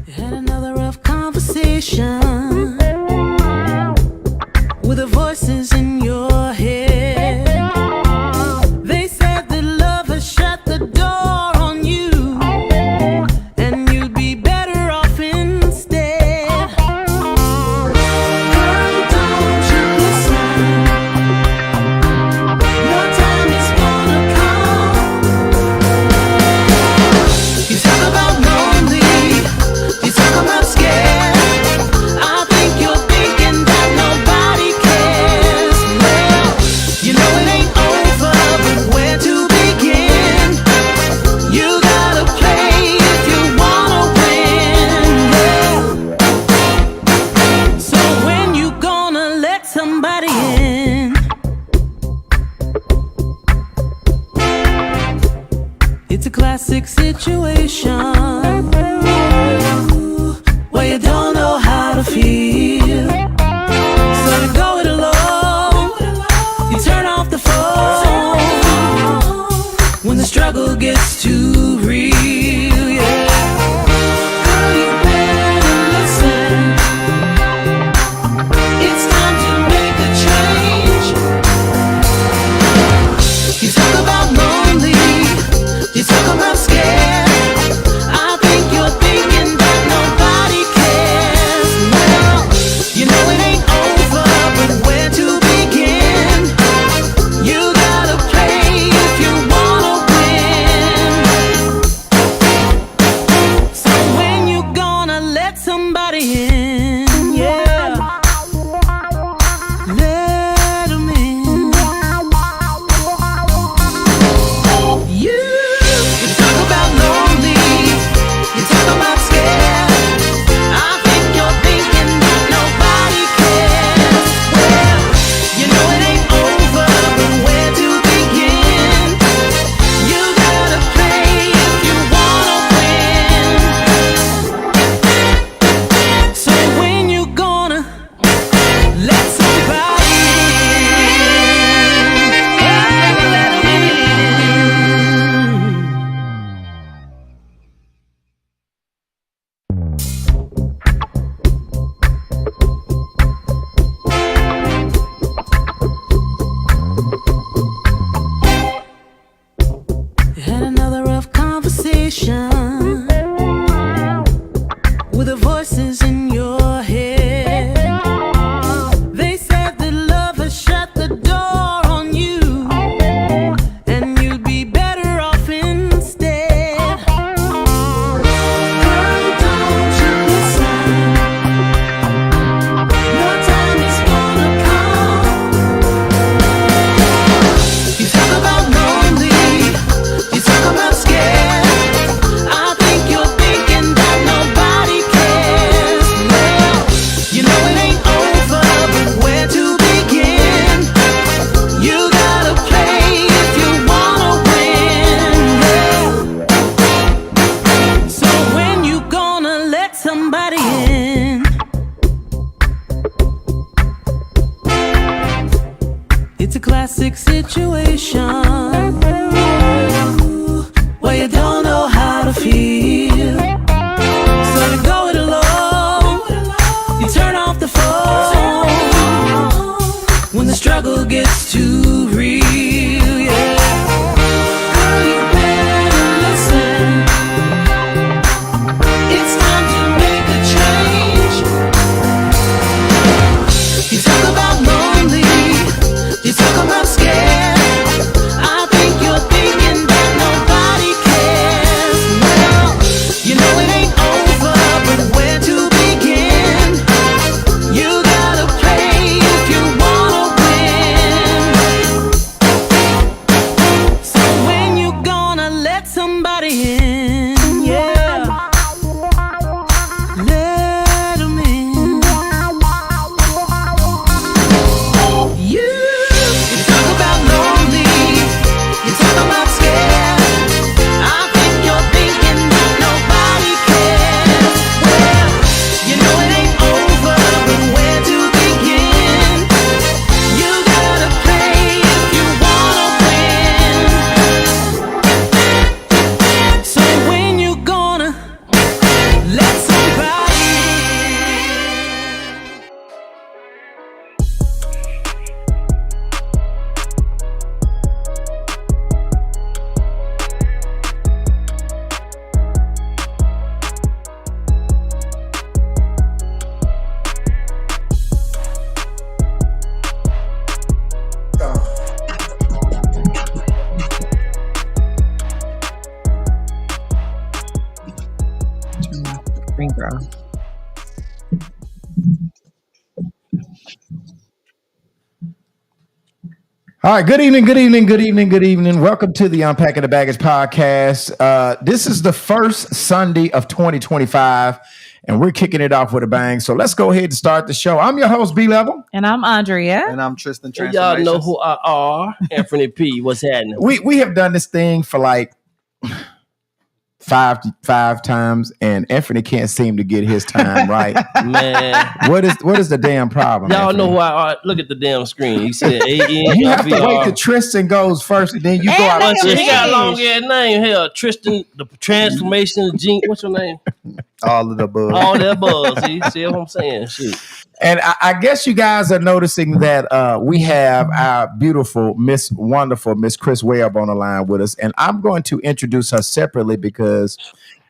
Had another rough conversation with the voices in your head. They said that love has shut the door on you, and you'd be better off instead. Girl, don't you listen. Your time is gonna come. You talk about lonely, you talk about scared. I think you're thinking that nobody cares. Well, you know it ain't over, but where to begin? You gotta play if you wanna win. Yeah. So when you gonna let somebody in? It's a classic situation where you don't know how to feel, so you go it alone. You turn off the phone when the struggle gets too real. Yeah. Girl, you better listen. It's time to make a change. You talk about lonely, you talk about scared. I think you're thinking that nobody cares. Well, you know it ain't over, but where to begin? You gotta play if you wanna win. So when you gonna let somebody in? Yeah, let 'em in. You talk about lonely, you talk about scared. I think you're thinking that nobody cares. Well, you know it ain't over, but where to begin? You gotta play if you wanna win. So when you gonna let somebody in? Let 'em in. Had another rough conversation with the voices in your head. They said that love has shut the door on you, and you'd be better off instead. Girl, don't you listen. Your time is gonna come. You talk about lonely, you talk about scared. I think you're thinking that nobody cares. Well, you know it ain't over, but where to begin? You gotta play if you wanna win. Yeah. So when you gonna let somebody in? It's a classic situation where you don't know how to feel, so you go it alone. You turn off the phone when the struggle gets too real. Yeah. Girl, you better listen. It's time to make a change. You talk about lonely, you talk about scared. I think you're thinking that nobody cares. Well, you know it ain't over, but where to begin? You gotta play if you wanna win. screen, girl. All right, good evening, good evening, good evening, good evening. Welcome to the Unpacking the Baggage podcast. This is the first Sunday of 2025, and we're kicking it off with a bang. So let's go ahead and start the show. I'm your host, B-Level. And I'm Andrea. And I'm Tristan. Y'all know who I are. Anthony P. What's happening? We have done this thing for like five times, and Anthony can't seem to get his time right. Man, What is the damn problem? y'all Anthony? know who I are. Look at the damn screen. He said A-N-F-E-R. You have to wait till Tristan goes first, and then you go out. But Look he at got a his. long ass name. Hell, Tristan, the transformation gene. What's your name? all of the above. All that buzz. See what I'm saying? Shit. And I guess you guys are noticing that we have our beautiful, wonderful Miss Chris Webb on the line with us. And I'm going to introduce her separately because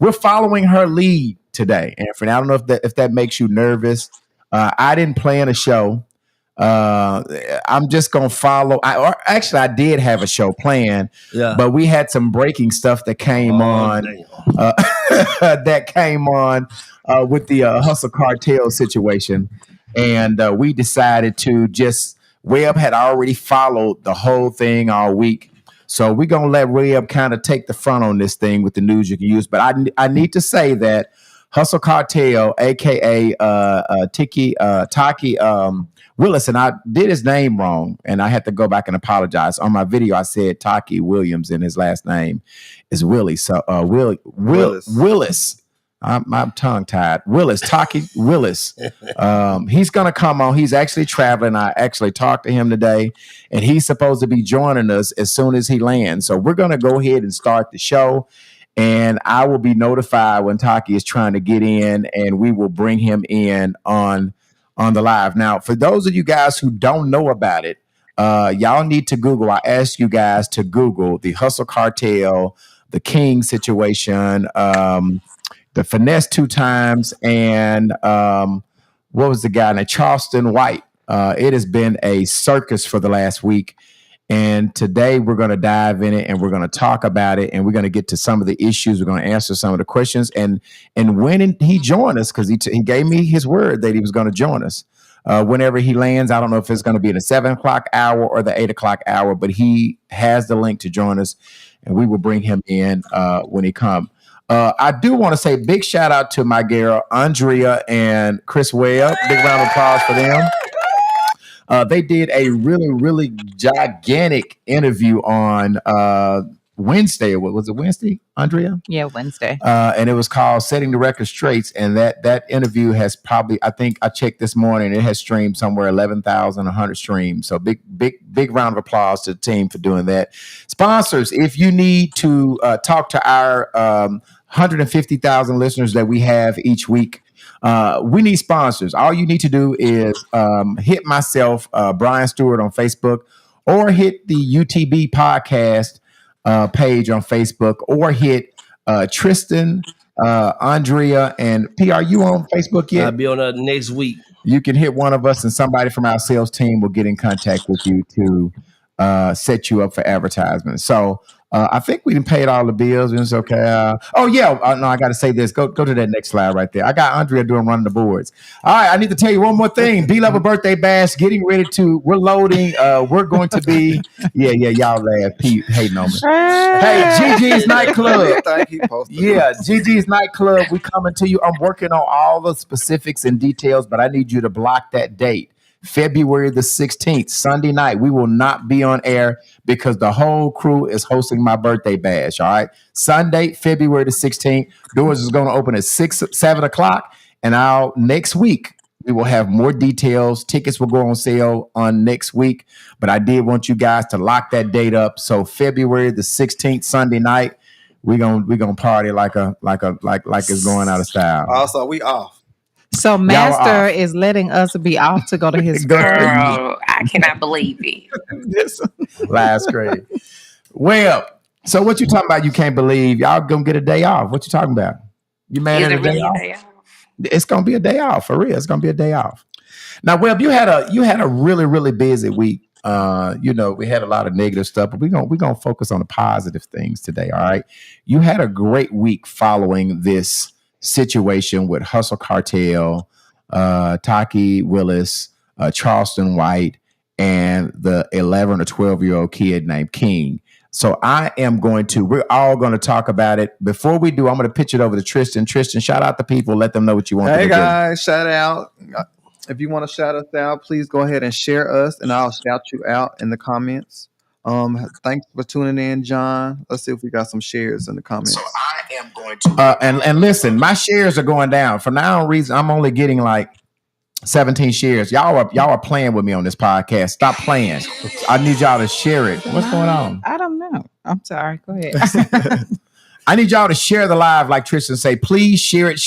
we're following her lead today. Anthony, I don't know if that makes you nervous. I didn't plan a show. I'm just going to follow. I did have a show planned, but we had some breaking stuff that came on. That came on with the Hustle Cartel situation. And we decided to Webb had already followed the whole thing all week. So we're going to let Webb kind of take the front on this thing with the news you can use. But I need to say that Hustle Cartel, a.k.a. Taki Willis, and I did his name wrong, and I had to go back and apologize. On my video, I said Taki Williams, and his last name is Willie. So Willis. I'm tongue-tied. Taki Willis. He's going to come on. He's actually traveling. I actually talked to him today, and he's supposed to be joining us as soon as he lands. So we're going to go ahead and start the show, and I will be notified when Taki is trying to get in, and we will bring him in on the live. Now, for those of you guys who don't know about it, y'all need to Google. I asked you guys to Google the Hustle Cartel, the King situation, the Finesse2Tymes, and what was the guy named Charleston White. It has been a circus for the last week, and today we're going to dive in it and we're going to talk about it, and we're going to get to some of the issues. We're going to answer some of the questions, and when he joined us, because he gave me his word that he was going to join us whenever he lands. I don't know if it's going to be in the 7 o'clock hour or the 8 o'clock hour, but he has the link to join us, and we will bring him in when he comes. I do want to say big shout out to my girl, Andrea and Chris Webb. Big round of applause for them. They did a really, really gigantic interview on Wednesday. What was it, Wednesday, Andrea? Yeah, Wednesday. And it was called Setting the Record Straight. And that interview has probably, I think I checked this morning, it has streamed somewhere 11,100 streams. So big round of applause to the team for doing that. Sponsors, if you need to talk to our 150,000 listeners that we have each week, we need sponsors. All you need to do is hit myself, Brian Stewart, on Facebook, or hit the UTB podcast page on Facebook, or hit Tristan, Andrea, and P. Are you on Facebook yet? I'll be on next week. You can hit one of us, and somebody from our sales team will get in contact with you to set you up for advertisement. So I think we done paid all the bills, and it's okay. No, I got to say this. Go to that next slide right there. I got Andrea running the boards. All right, I need to tell you one more thing. B-Level birthday bash, we're loading. We're going to be, y'all laugh. Pete hating on me. Hey, Gigi's Nightclub. Yeah, Gigi's Nightclub. We coming to you. I'm working on all the specifics and details, but I need you to block that date. February the 16th, Sunday night. We will not be on air because the whole crew is hosting my birthday bash. All right. Sunday, February the 16th. Doors is going to open at 7 o'clock. And next week, we will have more details. Tickets will go on sale on next week. But I did want you guys to lock that date up. So February the 16th, Sunday night, we're gonna party like it's going out of style. Also, we off. So Master is letting us be off to go to his Girl, I cannot believe it. This last grade. Well, so what you talking about? You can't believe y'all gonna get a day off. What you talking about? You mad Is at it a day really off? a day off? It's gonna be a day off for real. It's gonna be a day off. Now, Webb, you had a really, really busy week. We had a lot of negative stuff, but we're gonna focus on the positive things today. All right. You had a great week following this situation with Hustle Cartel, Taki Willis, Charleston White, and the 11 or 12-year-old kid named King. So we're all going to talk about it. Before we do, I'm going to pitch it over to Tristan. Tristan, shout out the people. Let them know what you want. Hey guys, shout out. If you want to shout us out, please go ahead and share us, and I'll shout you out in the comments. Thanks for tuning in, John. Let's see if we got some shares in the comments. So I am going to and listen, my shares are going down. For now, I'm only getting like 17 shares. Y'all are playing with me on this podcast. Stop playing. I need y'all to share it. What's going on? I don't know. I'm sorry. Go ahead. I need y'all to share the live, like Tristan say. Please share it,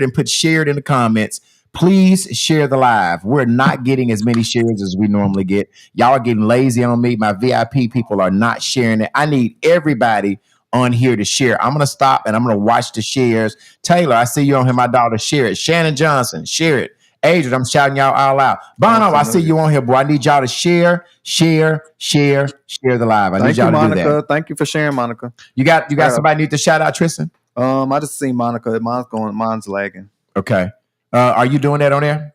and put share it in the comments. Please share the live. We're not getting as many shares as we normally get. Y'all are getting lazy on me. My VIP people are not sharing it. I need everybody on here to share. I'm going to stop and I'm going to watch the shares. Taylor, I see you on here. My daughter, share it. Shannon Johnson, share it. Adrian, I'm shouting y'all all out. Bono, I see you on here, boy. I need y'all to share the live. I need y'all to do that. Thank you for sharing, Monica. You got somebody need to shout out, Tristan? I just seen Monica. Mine's lagging. Okay. Are you doing that on there?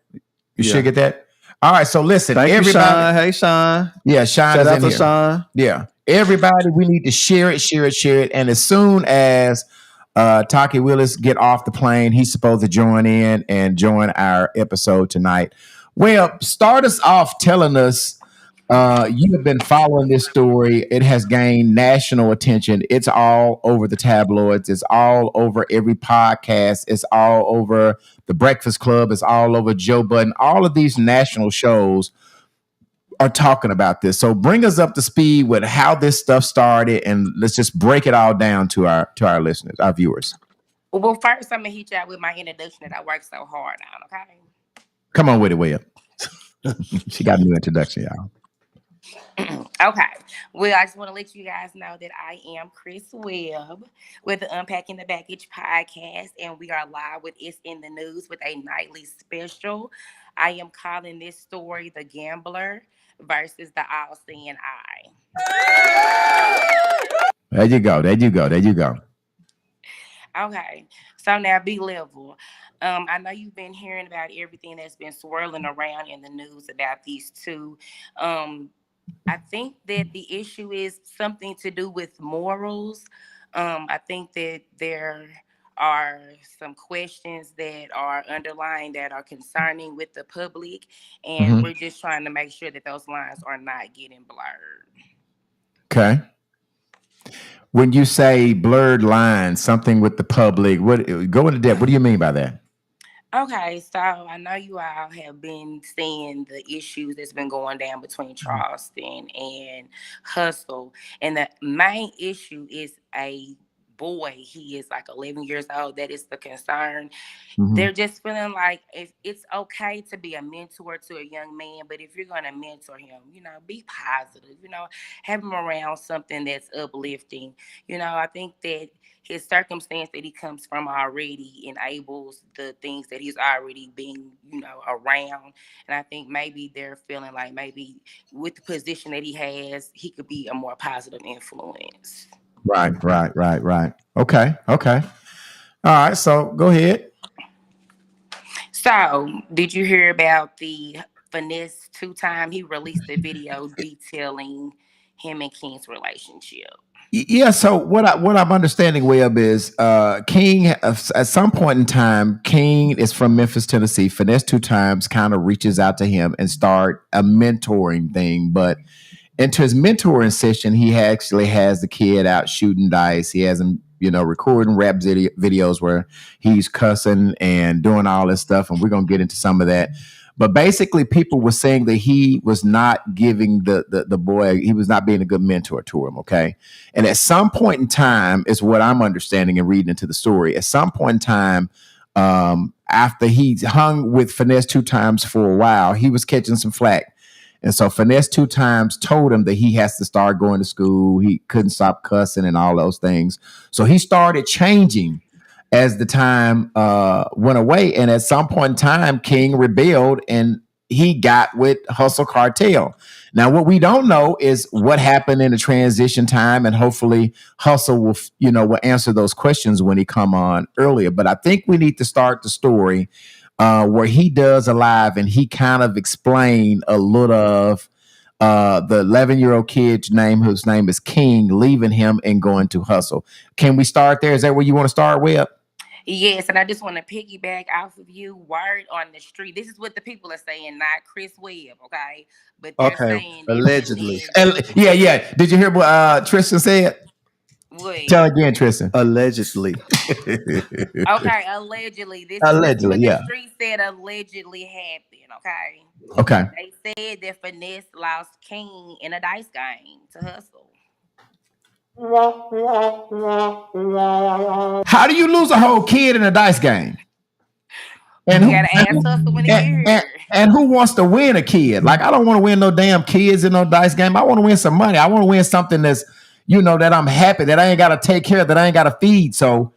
You should get that. All right. So listen, Thank everybody. You, Sean. Hey, Sean. Yeah, Sean Shout is out in to here. Sean. Yeah. Everybody, we need to share it. And as soon as Taki Willis get off the plane, he's supposed to join in and join our episode tonight. Well, start us off telling us you have been following this story. It has gained national attention. It's all over the tabloids. It's all over every podcast. It's all over the Breakfast Club. It's all over Joe Budden. All of these national shows are talking about this. So bring us up to speed with how this stuff started, and let's just break it all down to our listeners, our viewers. Well, first I'm gonna hit you out with my introduction that I worked so hard on. Okay. Come on with it, Will. She got a new introduction, y'all. Okay. Well, I just want to let you guys know that I am Chris Webb with the Unpacking the Baggage podcast, and we are live with It's in the News with a nightly special. I am calling this story The Gambler versus the All-Seeing Eye. There you go. Okay. So now B-level. I know you've been hearing about everything that's been swirling around in the news about these two. I think that the issue is something to do with morals. I think that there are some questions that are underlying that are concerning with the public, and we're just trying to make sure that those lines are not getting blurred. Okay. When you say blurred lines, something with the public, go into depth. What do you mean by that? Okay, so I know you all have been seeing the issues that's been going down between Charleston and Hustle. And the main issue is a boy. He is like 11 years old. That is the concern. They're just feeling like it's okay to be a mentor to a young man, but if you're going to mentor him, be positive, have him around something that's uplifting. I think that his circumstance that he comes from already enables the things that he's already been, around. And I think maybe they're feeling like maybe with the position that he has, he could be a more positive influence. Right. Okay. All right. So go ahead. So did you hear about the Finesse2Tymes? He released a video detailing him and King's relationship. Yeah, so what I'm understanding, Webb, is King, at some point in time, King is from Memphis, Tennessee. Finesse2Tymes kind of reaches out to him and start a mentoring thing. But into his mentoring session, he actually has the kid out shooting dice. He has him, recording rap videos where he's cussing and doing all this stuff. And we're going to get into some of that. But basically, people were saying that he was not giving the boy, he was not being a good mentor to him, okay? And at some point in time, is what I'm understanding and reading into the story, at some point in time, after he hung with Finesse2Tymes for a while, he was catching some flack. And so Finesse2Tymes told him that he has to start going to school. He couldn't stop cussing and all those things. So he started changing as the time went away. And at some point in time, King rebelled and he got with Hustle Cartel. Now, what we don't know is what happened in the transition time, and hopefully Hustle will, will answer those questions when he come on earlier. But I think we need to start the story where he does a live and he kind of explained a little of the 11-year-old kid's name, whose name is King, leaving him and going to Hustle. Can we start there? Is that where you want to start, Webb? Yes, and I just want to piggyback off of you. Word on the street. This is what the people are saying, not Chris Webb, okay? But they're saying allegedly. Yeah. Did you hear what Tristan said? What? Tell again, Tristan. Allegedly. Okay, allegedly. This allegedly, is what yeah. the street said allegedly happened, okay? Okay. They said that Finesse lost King in a dice game to Hustle. How do you lose a whole kid in a dice game? And you gotta ask Hustle when he get here. And who wants to win a kid? Like, I don't want to win no damn kids in no dice game. I want to win some money. I want to win something that's, that I'm happy, that I ain't got to take care of, that I ain't got to feed. So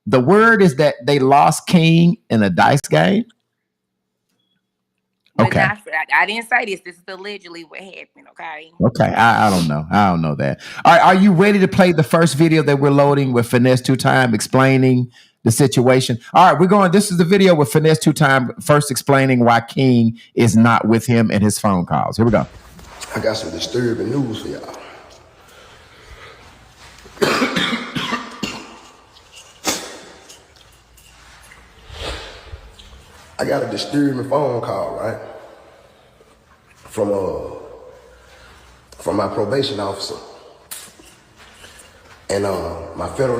the word is that they lost King in a dice game. Okay. I didn't say this. This is allegedly what happened, okay? Okay. I don't know. I don't know that. All right. Are you ready to play the first video that we're loading with Finesse2Tymes explaining the situation? All right. This is the video with Finesse2Tymes first explaining why King is not with him and his phone calls. Here we go. I got some disturbing news for y'all. I got a disturbing phone call, right? From my probation officer. And my federal,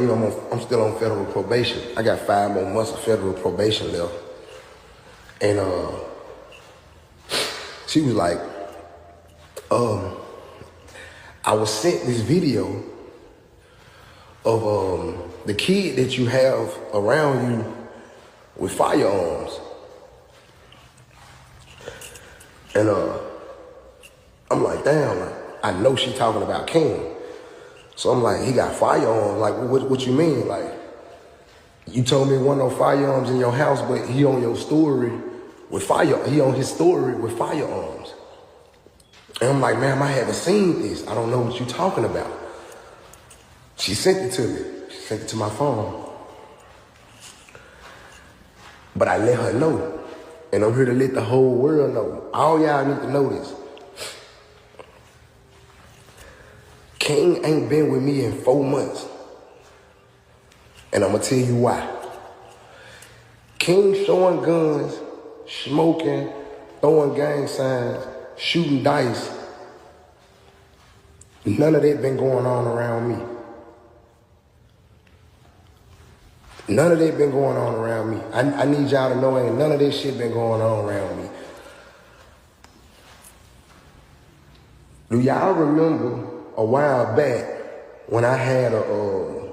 I'm still on federal probation. I got 5 more months of federal probation left. And she was like, I was sent this video of the kid that you have around you with firearms. And I'm like, damn, like, I know she talking about King. So I'm like, he got firearms. Like, what you mean? Like, you told me there wasn't no firearms in your house, but he on your story with he on his story with firearms. And I'm like, ma'am, I haven't seen this. I don't know what you're talking about. She sent it to me. She sent it to my phone. But I let her know. And I'm here to let the whole world know. All y'all need to know this. King ain't been with me in 4 months. And I'm gonna tell you why. King showing guns, smoking, throwing gang signs, shooting dice. None of that been going on around me. None of that been going on around me. I need y'all to know ain't none of that shit been going on around me. Do y'all remember a while back when I had a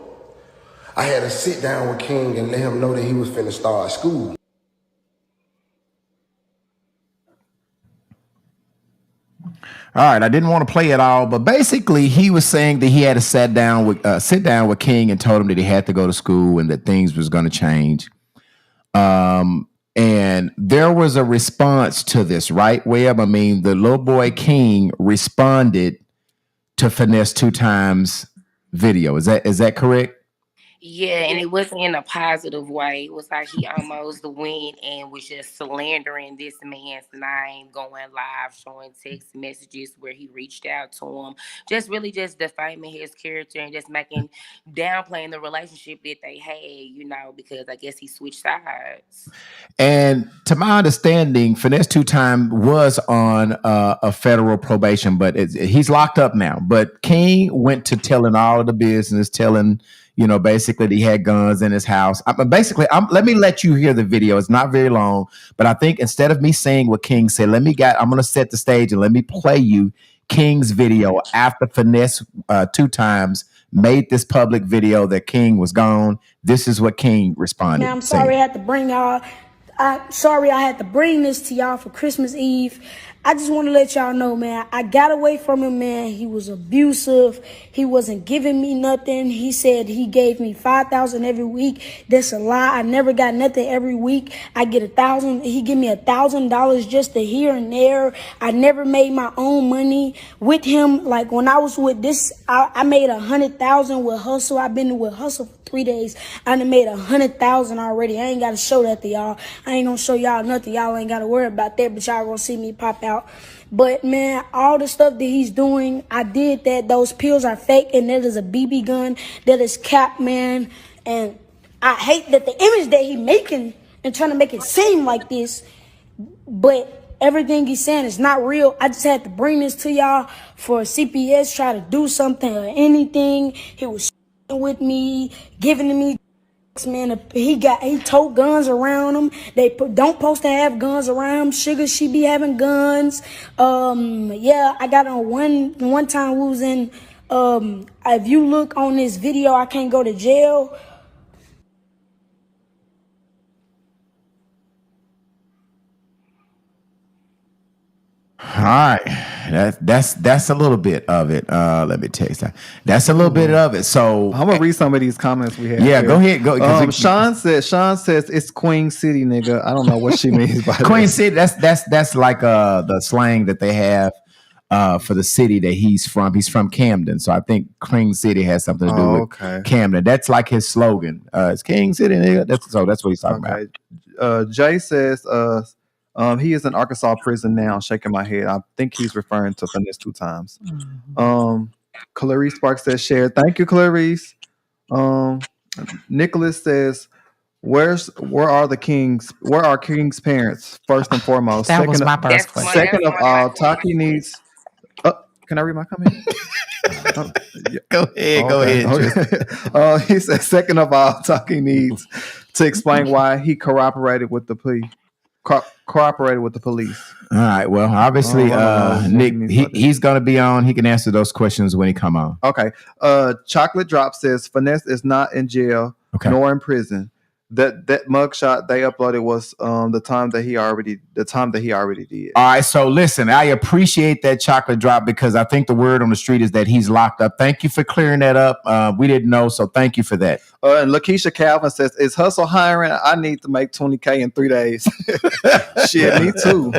sit down with King and let him know that he was finna start school? All right, I didn't want to play it all, but basically he was saying that he had to sit down with King and told him that he had to go to school and that things was going to change. And there was a response to this, right, Webb? I mean, the little boy King responded to Finesse2Tymes video. Is that correct? Yeah, and it wasn't in a positive way. It was like he almost went and was just slandering this man's name, going live, showing text messages where he reached out to him, just really just defaming his character and just downplaying the relationship that they had, because I guess he switched sides. And to my understanding, Finesse2Tymes was on a federal probation, but he's locked up now. But King went to telling all of the business, telling basically that he had guns in his house. Let me let you hear the video. It's not very long, but I think instead of me saying what King said, I'm going to set the stage and let me play you King's video after Finesse2Tymes made this public video that King was gone. This is what King responded. Now, I'm sorry I had to bring y'all. Sorry I had to bring this to y'all for Christmas Eve. I just want to let y'all know, man, I got away from him, man. He was abusive. He wasn't giving me nothing. He said he gave me $5,000 every week. That's a lie. I never got nothing every week. I get $1,000. He give me $1,000 just to here and there. I never made my own money with him. Like when I was with this, I made $100,000 with Hustle. I've been with Hustle for 3 days. I done made $100,000 already. I ain't got to show that to y'all. I ain't gonna show y'all nothing. Y'all ain't got to worry about that, but y'all gonna see me pop out. But man, all the stuff that he's doing, I did that. Those pills are fake, and that is a BB gun. That is cap, man. And I hate that the image that he making and trying to make it seem like this, but everything he's saying is not real. I just had to bring this to y'all for CPS try to do something or anything. He was with me, giving to me. Man, he tote guns around him. They don't supposed to have guns around him. Sugar, she be having guns. Yeah, I got on one time we was in. If you look on this video, I can't go to jail. All right, that's a little bit of it. Let me text that. That's a little bit of it. So I'm gonna read some of these comments we have. Yeah, here. go ahead. Go. Sean says it's Queen City, nigga. I don't know what she means by Queen that. City. That's like the slang that they have for the city that he's from. He's from Camden, so I think Queen City has something to do with Camden. That's like his slogan. It's King City, nigga. That's what he's talking about. Jay says he is in Arkansas prison now. Shaking my head. I think he's referring to Finesse2Tymes. Clarice Sparks says share. Thank you, Clarice. Nicholas says, where are King's parents? First and foremost. That was my first question. Second of all, Taki needs. Can I read my comment? Go ahead. He said, second of all, Taki needs to explain why he cooperated with the police. All right. Well, obviously, Nick, he's going to be on. He can answer those questions when he come on. Okay. Chocolate Drop says Finesse is not in jail nor in prison. That mugshot they uploaded was the time that he already did. All right. So listen, I appreciate that Chocolate Drop because I think the word on the street is that he's locked up. Thank you for clearing that up. We didn't know, so thank you for that. And Lakeisha Calvin says, "Is Hustle hiring? I need to make $20K in 3 days." Shit, me too.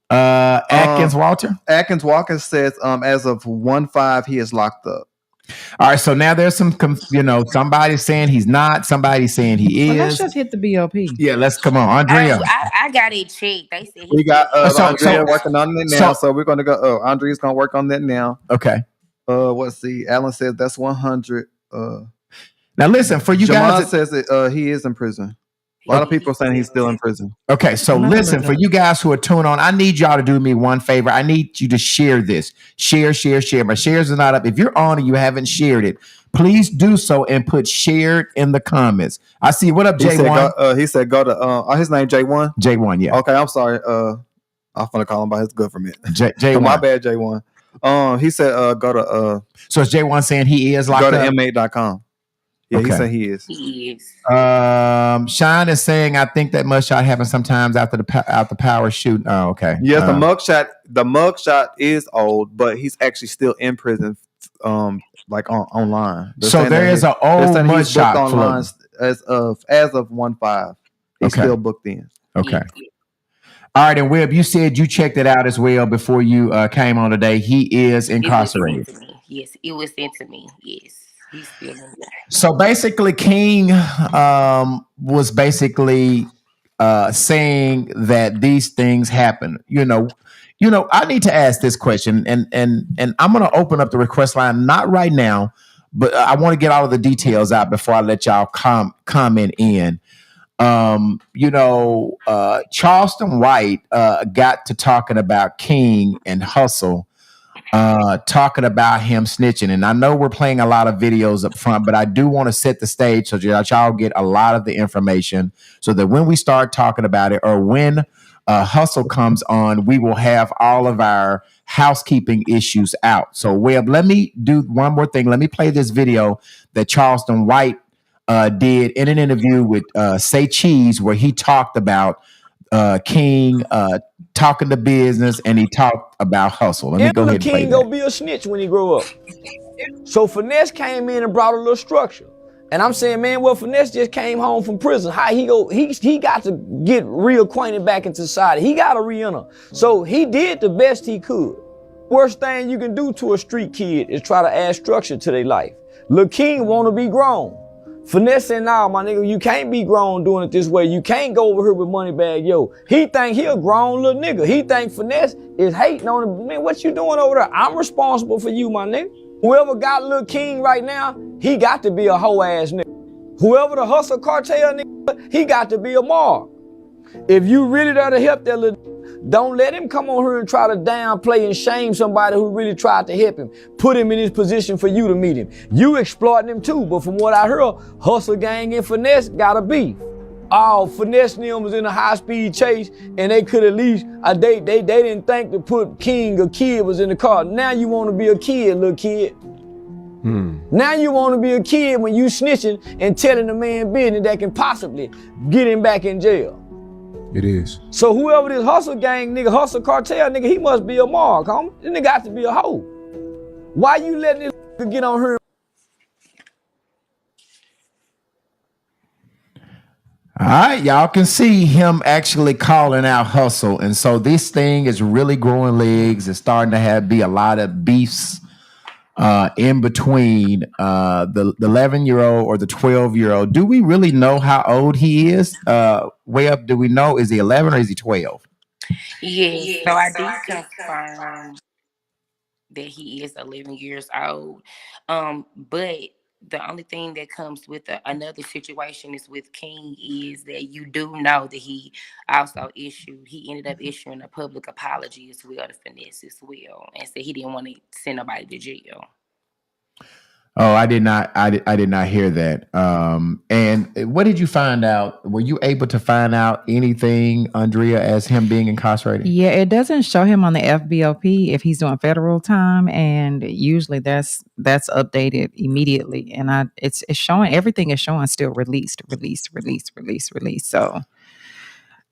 Atkins Walker says, as of 1/5, he is locked up. All right, so now there's some, somebody saying he's not, somebody saying he is. Well, let's just hit the BOP. Yeah, let's come on, Andrea. I got it checked. They said we got Andrea working on it now, so we're gonna go. Andrea's gonna work on that now. Okay. Let's see. Alan says that's 100. Now listen, for you Jamal guys, says he is in prison. A lot of people are saying he's still in prison. Okay, so listen, for you guys who are tuned on, I need y'all to do me one favor. I need you to share this. Share. My shares are not up. If you're on and you haven't shared it, please do so and put shared in the comments. I see. What up, J1? He said go to his name J1? J1, yeah. Okay, I'm sorry. I'm gonna call him by his government. J1. My bad, J1. He said go to So it's J1 saying he is locked up? Go to inmate.com. Yeah, okay. He said he is. He is. Sean is saying I think that mugshot happens sometimes after the power shoot. Oh, okay. Yes, the mugshot is old, but he's actually still in prison, like online. So there is an old mugshot online as of 1/5. He's still booked in. Okay. All right, and Webb, you said you checked it out as well before you came on today. He is incarcerated. Yes, it was sent to me. Yes. He's still in there. So basically, King was basically saying that these things happen. You know, I need to ask this question, and I'm going to open up the request line, not right now, but I want to get all of the details out before I let y'all comment in. Charleston White got to talking about King and Hustle. Talking about him snitching, and I know we're playing a lot of videos up front, but I do want to set the stage so that y'all get a lot of the information so that when we start talking about it or when Hustle comes on, we will have all of our housekeeping issues out. So Webb, let me do one more thing. Let me play this video that Charleston White did in an interview with Say Cheese, where he talked about King talking the business, and he talked about hustle. Let me go ahead and play King that. gonna be a snitch when he grow up. So Finesse came in and brought a little structure. And I'm saying, man, well, Finesse just came home from prison. How he go? He got to get reacquainted back into society. He got to re-enter. So he did the best he could. Worst thing you can do to a street kid is try to add structure to their life. Lil' King want to be grown. Finesse said, nah, my nigga, you can't be grown doing it this way. You can't go over here with Moneybag Yo. He think he a grown little nigga. He think Finesse is hating on him. Man, what you doing over there? I'm responsible for you, my nigga. Whoever got Lil' King right now, he got to be a hoe ass nigga. Whoever the hustle cartel nigga, he got to be a mark. If you really there to help that little, don't let him come on here and try to downplay and shame somebody who really tried to help him. Put him in his position for you to meet him. You exploiting him too, but from what I heard, Hustle Gang and Finesse got a beef. Oh, Finesse and them was in a high-speed chase, and they could at least, they didn't think to put King or Kid was in the car. Now you want to be a kid, little kid. Now you want to be a kid when you snitching and telling a man business that can possibly get him back in jail. It is. So whoever this Hustle Gang nigga, Hustle Cartel nigga, he must be a mark, homie. This nigga got to be a hoe. Why you letting this nigga get on her? All right, y'all can see him actually calling out Hustle, and so this thing is really growing legs. It's starting to be a lot of beefs in between the 11-year-old or the 12-year-old. Do we really know how old he is? Way up, do we know? Is he 11 or is he 12? Yes, so I did confirm that he is 11 years old. But the only thing that comes with another situation is with King is that you do know that he also ended up issuing a public apology as well to Finesse as well, and said he didn't want to send nobody to jail. Oh, I did not. I did not hear that. And what did you find out? Were you able to find out anything, Andrea, as him being incarcerated? Yeah, it doesn't show him on the FBOP if he's doing federal time, and usually that's updated immediately. And it's showing, everything is showing still released. So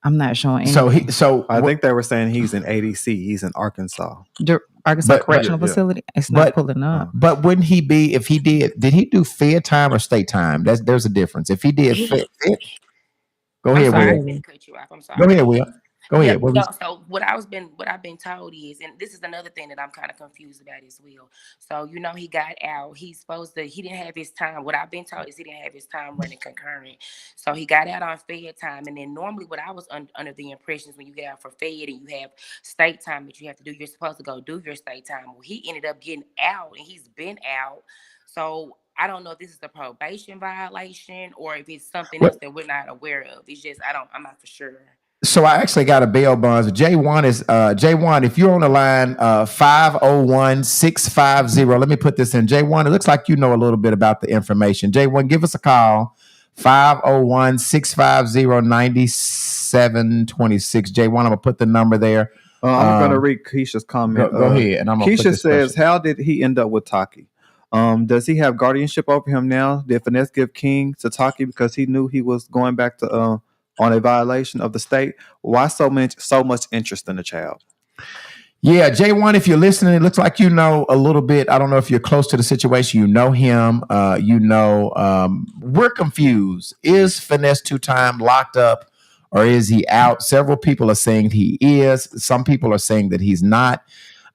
I'm not showing anything. So I think they were saying he's in ADC. He's in Arkansas. Arkansas Correctional Facility. It's not pulling up. But wouldn't he be, if he did he do Fed time or state time? There's a difference. If he did Fed, go ahead, Will. I didn't cut you off. I'm sorry. Go ahead, Will. Go ahead. So what I've been told is, and this is another thing that I'm kind of confused about as well. So he got out. He didn't have his time. What I've been told is he didn't have his time running concurrent. So he got out on Fed time, and then normally what I was under the impression is when you get out for Fed and you have state time that you have to do, you're supposed to go do your state time. Well, he ended up getting out, and he's been out. So I don't know if this is a probation violation or if it's something else that we're not aware of. It's just I'm not for sure. So I actually got a bail bonds. J1 is J1. If you're on the line, 501-650. Let me put this in. J1, it looks like you know a little bit about the information. J1, give us a call. 501-650-9726. J1, I'm gonna put the number there. I'm gonna read Keisha's comment. Go ahead. And Keisha says, "How did he end up with Taki? Does he have guardianship over him now? Did Finesse give King to Taki because he knew he was going back to on a violation of the state? Why so much interest in the child?" Yeah, J1, if you're listening, it looks like you know a little bit. I don't know if you're close to the situation. You know him. We're confused. Is Finesse2Tymes locked up or is he out? Several people are saying he is. Some people are saying that he's not.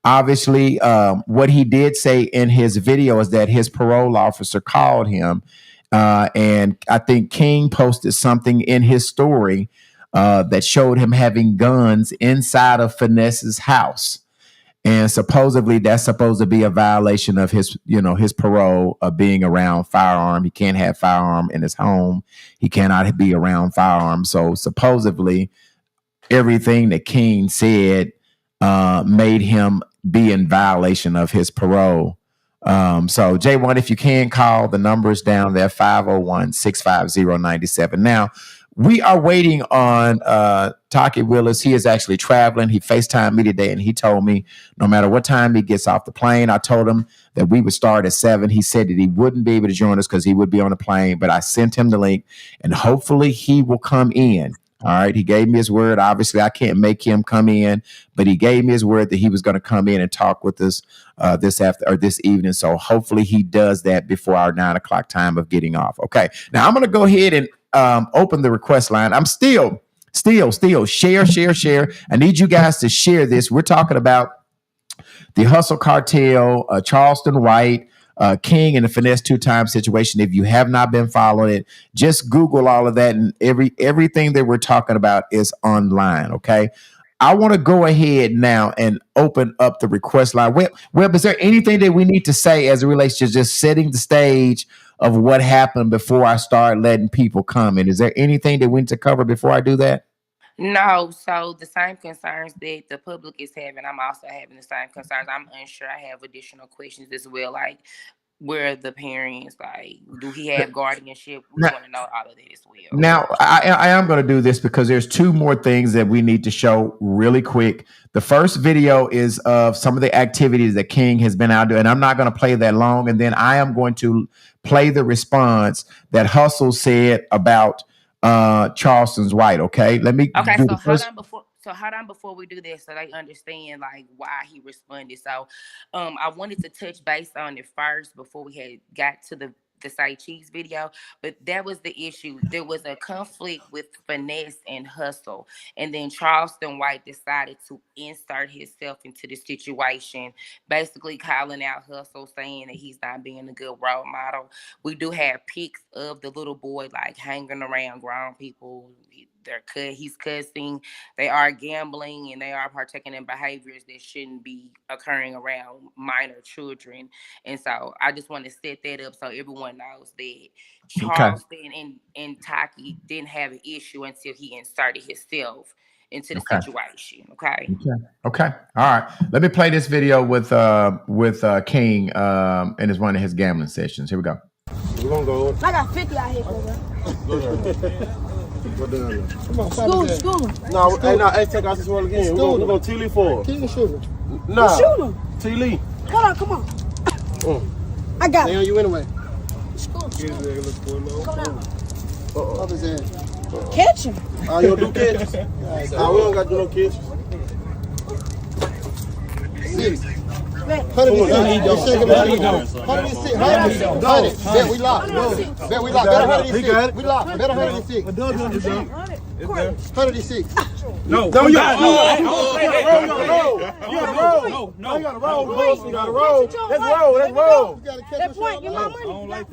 Obviously, what he did say in his video is that his parole officer called him. And I think King posted something in his story that showed him having guns inside of Finesse's house. And supposedly that's supposed to be a violation of his parole of being around firearm. He can't have firearm in his home. He cannot be around firearm. So supposedly everything that King said made him be in violation of his parole. So J1, if you can call, the number is down there, 501-650-97. Now, we are waiting on Taki Willis. He is actually traveling. He FaceTimed me today, and he told me no matter what time he gets off the plane, I told him that we would start at 7. He said that he wouldn't be able to join us because he would be on the plane, but I sent him the link, and hopefully he will come in. All right. He gave me his word. Obviously, I can't make him come in, but he gave me his word that he was going to come in and talk with us this evening. So hopefully he does that before our 9 o'clock time of getting off. Okay. Now I'm going to go ahead and open the request line. I'm still share. I need you guys to share this. We're talking about the Hustle Cartel, Charleston White, King, and the Finesse2Tymes situation. If you have not been following it, just Google all of that, and everything that we're talking about is online. Okay. I want to go ahead now and open up the request line. Webb, is there anything that we need to say as it relates to just setting the stage of what happened before I start letting people come in? Is there anything that we need to cover before I do that? No, so the same concerns that the public is having, I'm also having the same concerns. I'm unsure. I have additional questions as well, like where are the parents, like do he have guardianship? We want to know all of that as well. Now, I am going to do this because there's two more things that we need to show really quick. The first video is of some of the activities that King has been out doing, and I'm not going to play that long. And then I am going to play the response that Hustle said about Charleston's White. Okay, let me. Okay, do so the first. hold on before we do this so they understand like why he responded. So I wanted to touch base on it first before we had got to the say cheese video, but that was the issue. There was a conflict with Finesse and Hustle, and then Charleston White decided to insert himself into the situation, basically calling out Hustle, saying that he's not being a good role model. We do have pics of the little boy like hanging around grown people. He's cussing, they are gambling, and they are partaking in behaviors that shouldn't be occurring around minor children. And so I just want to set that up so everyone knows that Charleston and Taki didn't have an issue until he inserted himself into the situation. Okay. Okay. All right. Let me play this video with King and his one of his gambling sessions. Here we go. We're gonna go. I got 50 out here, bro. Come on, School. Hey, take out this one again. We're gonna T-Lee for it. King and shooter. Nah. Shoot him. T-Lee. Hold on, come on. I got Stay it. on you anyway. School. Come down. Up his ass. Catch him. You gonna do catches? We don't got to do no catches. 6. 100. Bet we locked. Better 106. We locked. Better 106. 106. No, you gotta roll. You gotta roll. Let's roll. That point, get my money.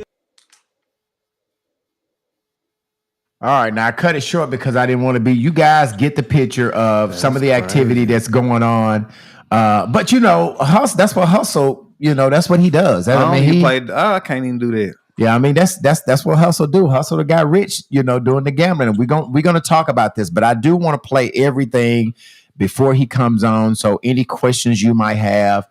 All right, now I cut it short because I didn't want to be. You guys get the picture of some of the activity that's going on. But you know, Hustle. That's what Hustle. You know, that's what he does. I mean, he played. I can't even do that. Yeah, I mean that's what Hustle do. Hustle got rich, you know, doing the gambling. And we're gonna talk about this, but I do want to play everything before he comes on. So any questions you might have,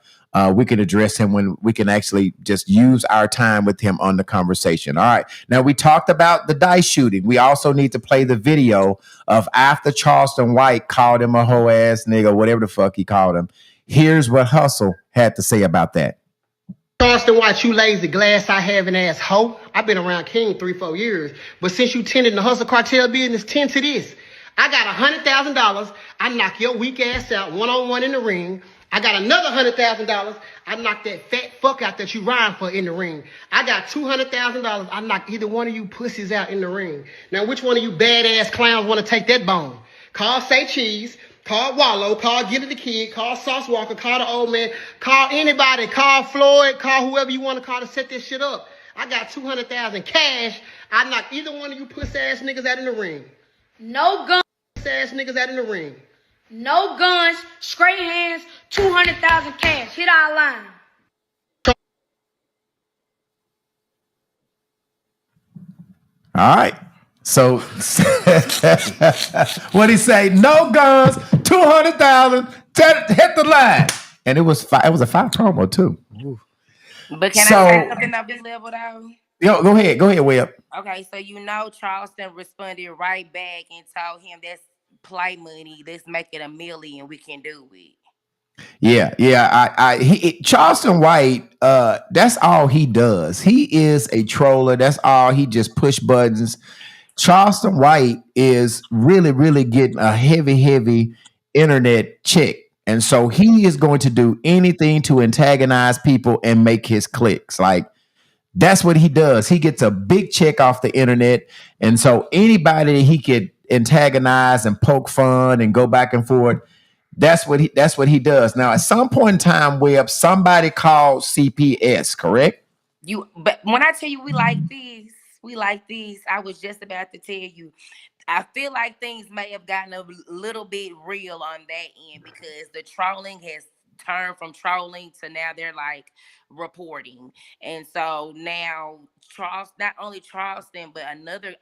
we can address him when we can actually just use our time with him on the conversation. All right. Now we talked about the dice shooting. We also need to play the video of after Charleston White called him a hoe ass nigga, whatever the fuck he called him. Here's what Hustle had to say about that. Charleston White, you lazy glass eye having ass hoe. I've been around King 3-4 years, but since you tended the Hustle Cartel business, tend to this. I got $100,000. I knock your weak ass out 1-on-1 in the ring. I got another $100,000. I knock that fat fuck out that you rhyme for in the ring. I got $200,000. I knock either one of you pussies out in the ring. Now, which one of you badass clowns want to take that bone? Call Say Cheese. Call Wallow, call Get It the Kid, call Sauce Walker, call the old man, call anybody, call Floyd, call whoever you want to call to set this shit up. I got $200,000 cash. I knock either one of you puss ass niggas out in the ring. No guns. Puss ass niggas out in the ring. No guns. Straight hands. 200,000 cash. Hit our line. All right. So what he say? No guns, 200,000. Hit the line, and it was a 5 promo too. But can I say something on this level though? Yo, go ahead, Webb. Okay, so you know Charleston responded right back and told him that's play money. Let's make it $1 million. We can do it. Yeah. Charleston White, that's all he does. He is a troller. That's all. He just push buttons. Charleston White is really, really getting a heavy internet check. And so he is going to do anything to antagonize people and make his clicks. Like, that's what he does. He gets a big check off the internet. And so anybody that he could antagonize and poke fun and go back and forth, that's what he does. Now, at some point in time, Webb, somebody called CPS, correct? But when I tell you we like these, I was just about to tell you, I feel like things may have gotten a little bit real on that end because the trolling has turned from trolling to now they're like reporting. And so now not only Charleston, but another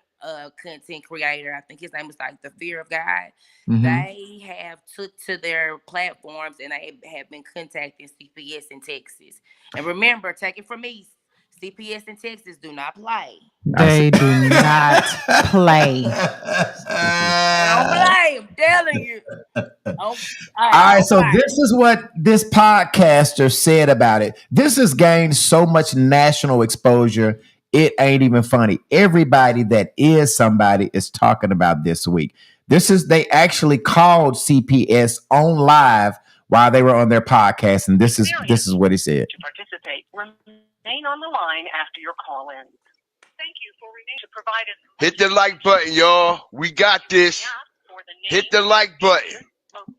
content creator, I think his name is like The Fear of God. Mm-hmm. They have took to their platforms and they have been contacting CPS in Texas. And remember, take it from me, CPS in Texas do not play. They do not play. They don't play. I'm telling you. All right, so play. this is what this podcaster said about it. This has gained so much national exposure, it ain't even funny. Everybody that is somebody is talking about this week. They actually called CPS on live while they were on their podcast, and this is what he said. To participate, remain on the line after your call ends. Thank you for remaining to provide us. Hit the like button, y'all. We got this. Hit the like button.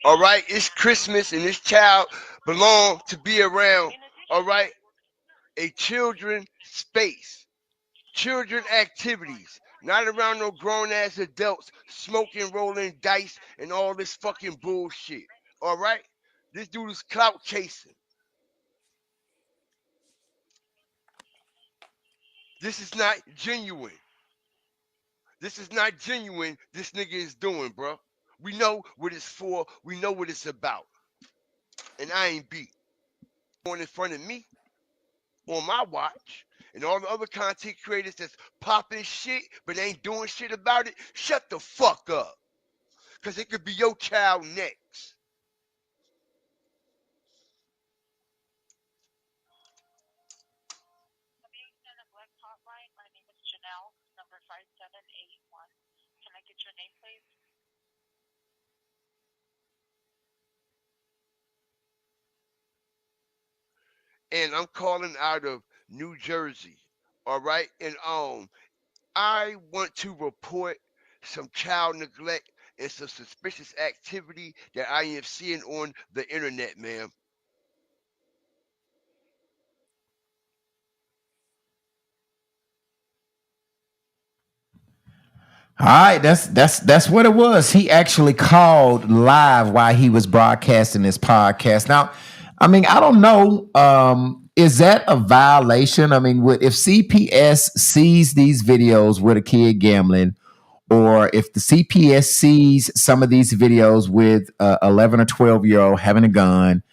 All right, it's Christmas and this child belong to be around. All right, a children space, children activities, not around no grown ass adults smoking, rolling dice, and all this fucking bullshit. All right, this dude is clout chasing. This is not genuine. This is not genuine. This nigga is doing, bro. We know what it's for. We know what it's about. And I ain't beat. Going in front of me on my watch and all the other content creators that's popping shit but ain't doing shit about it, shut the fuck up. Because it could be your child next. My name is Janelle, number 5781. Can I get your name, please? And I'm calling out of New Jersey. All right? And I want to report some child neglect and some suspicious activity that I am seeing on the internet, ma'am. All right, that's what it was. He actually called live while he was broadcasting his podcast. Now, I mean, I don't know. Is that a violation? I mean, if CPS sees these videos with a kid gambling, or if the CPS sees some of these videos with 11 or 12-year-old having a gun,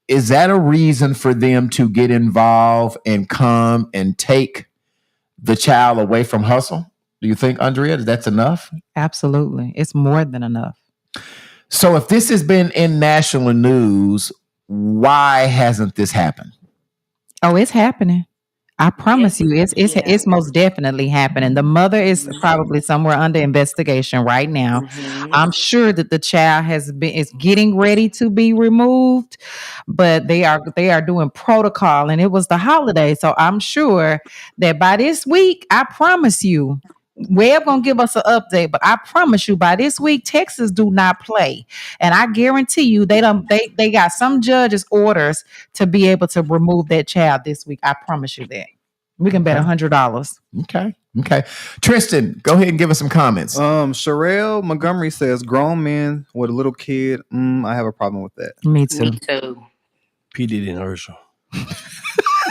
is that a reason for them to get involved and come and take the child away from hustle? Do you think, Andrea, that's enough? Absolutely. It's more than enough. So if this has been in national news, why hasn't this happened? Oh, it's happening. I promise you, it's most definitely happening. The mother is probably somewhere under investigation right now. I'm sure that the child is getting ready to be removed, but they are doing protocol, and it was the holiday, so I'm sure that by this week, I promise you, Webb gonna give us an update, but I promise you, by this week, Texas do not play, and I guarantee you, they got some judge's orders to be able to remove that child this week. I promise you that. We can bet $100. Okay. Tristan, go ahead and give us some comments. Sherelle Montgomery says, "Grown men with a little kid. I have a problem with that." Me too. P. Diddy and Herschel.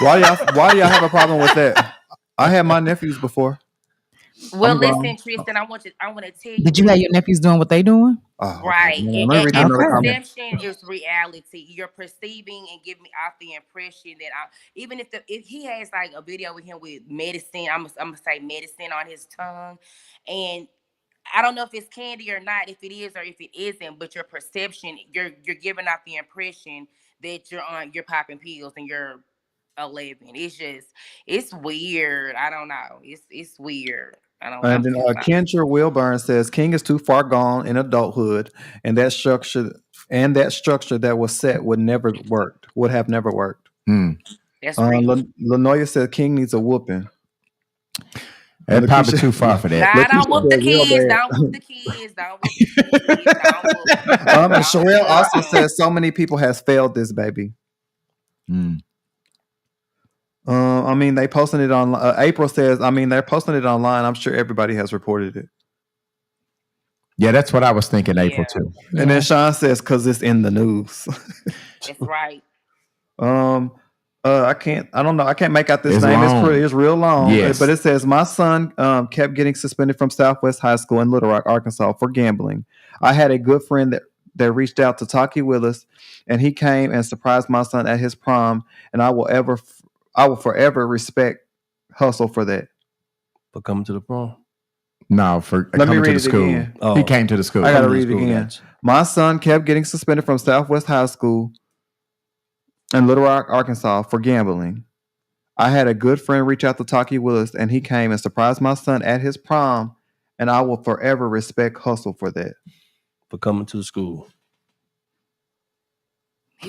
Why do y'all have a problem with that? I had my nephews before. Well, listen, Tristan, I want to tell you. Did you have your nephews doing what they doing? Right. And perception is reality. You're perceiving and giving off the impression that even if he has like a video with him with medicine, I'm gonna say medicine on his tongue, and I don't know if it's candy or not, if it is or if it isn't, but your perception, you're giving off the impression that you're popping pills and you're 11. It's weird. I don't know. It's weird. I don't. And I'm then too sorry. Kendra Wilburn says King is too far gone in adulthood, and that structure that was set would have never worked. That's real. Lanoya said King needs a whooping. That's probably too far for that. Nah, don't Lakeisha whoop the said real kids. bad. Don't whoop the kids. Don't whoop the kids. Don't whoop them. And Sherelle also says so many people has failed this baby. I mean, they posting it on. April says, I mean, they're posting it online. I'm sure everybody has reported it. Yeah, that's what I was thinking, April too. And then Sean says, "Cause it's in the news." That's right. I don't know. I can't make out this It's name. long. It's real long. Yes. But it says my son kept getting suspended from Southwest High School in Little Rock, Arkansas for gambling. I had a good friend that reached out to Taki Willis, and he came and surprised my son at his prom. And I will forever respect Hustle for that. For coming to the prom. No, for Let me coming to read the it school. again. He came to the school. I gotta Coming to read it school, again. gotcha. My son kept getting suspended from Southwest High School in Little Rock, Arkansas for gambling. I had a good friend reach out to Taki Willis, and he came and surprised my son at his prom, and I will forever respect Hustle for that. For coming to the school.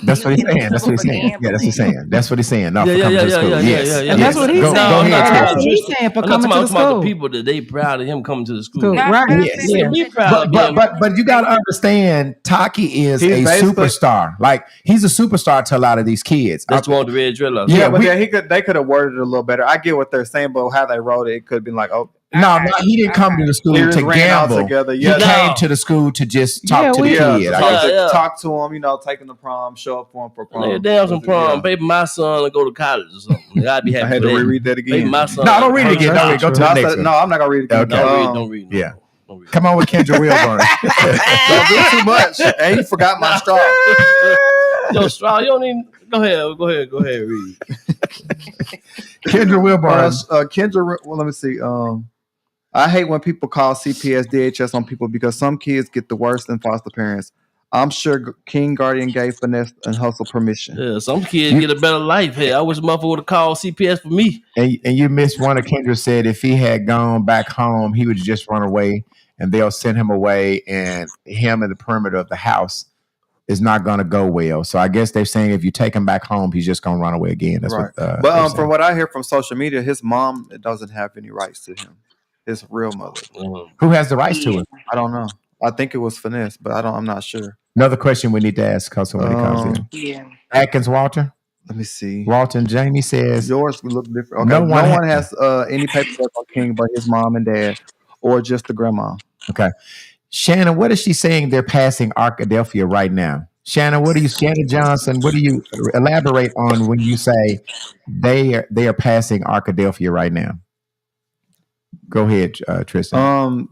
That's what he's saying. That's what he's saying. Yeah, that's what he's saying. That's what he's saying. No, for coming to the school. Yes. And that's what he's saying. Go ahead, That's Tristan. what he's saying for I'm not coming to the talking about school. the people that they proud of him coming to the school. School, right. Yes. Yeah, be proud of him. But you got to understand, Taki is He's a basically- superstar. Like he's a superstar to a lot of these kids. That's one with the red dreadlocks. Yeah, but we- they could have worded it a little better. I get what they're saying, but how they wrote it could be like, oh, No, he didn't come to the school They just to ran out gamble. together. He Yeah, came to the school to just talk to the kid. I guess. talk to him, taking the prom, show up for him for prom. Nigga, damn some prom. Baby, my son to go to college or something. I'd be happy. I had for to that. reread that again. Baby, my son. No, don't read it again. Don't read. Go to the next one. No, I'm not gonna read it again. Okay. Don't read. Yeah. Come on with Kendra Wilburn. Don't do too much. And you forgot my straw. Yo, Straw, you don't even. Go ahead, read. Kendra Wilburn. Kendra, well, let me see. I hate when people call CPS DHS on people because some kids get the worst in foster parents. I'm sure King Guardian gave Finesse and Hustle permission. Yeah, some kids get a better life. Hey, I wish motherfucker would have called CPS for me. And you missed one of Kendra said if he had gone back home, he would just run away and they'll send him away and him in the perimeter of the house is not going to go well. So I guess they're saying if you take him back home, he's just going to run away again. That's Right. what. But from what I hear from social media, his mom doesn't have any rights to him. His real mother. Who has the rights to him? I don't know. I think it was Finesse, but I'm not sure. Another question we need to ask Hustle when he comes in. Yeah. Atkins Walter. Let me see. Walter and Jamie says yours would look different. Okay. No one has any paperwork on King but his mom and dad, or just the grandma. Okay. Shannon, what is she saying? They're passing Arkadelphia right now. Shannon, Shannon Johnson, what do you elaborate on when you say they are passing Arkadelphia right now? Go ahead, Tristan.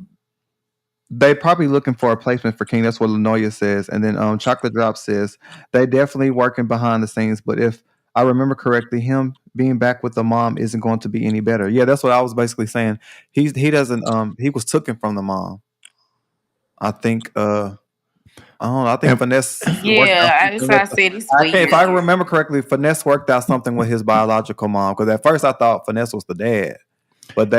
They probably looking for a placement for King. That's what Lanoya says. And then Chocolate Drop says they definitely working behind the scenes. But if I remember correctly, him being back with the mom isn't going to be any better. Yeah, that's what I was basically saying. He doesn't he was taken from the mom. I think I don't know. I think Finesse. Yeah, that's how I said it's weird. If I remember correctly, Finesse worked out something with his biological mom. Because at first I thought Finesse was the dad. But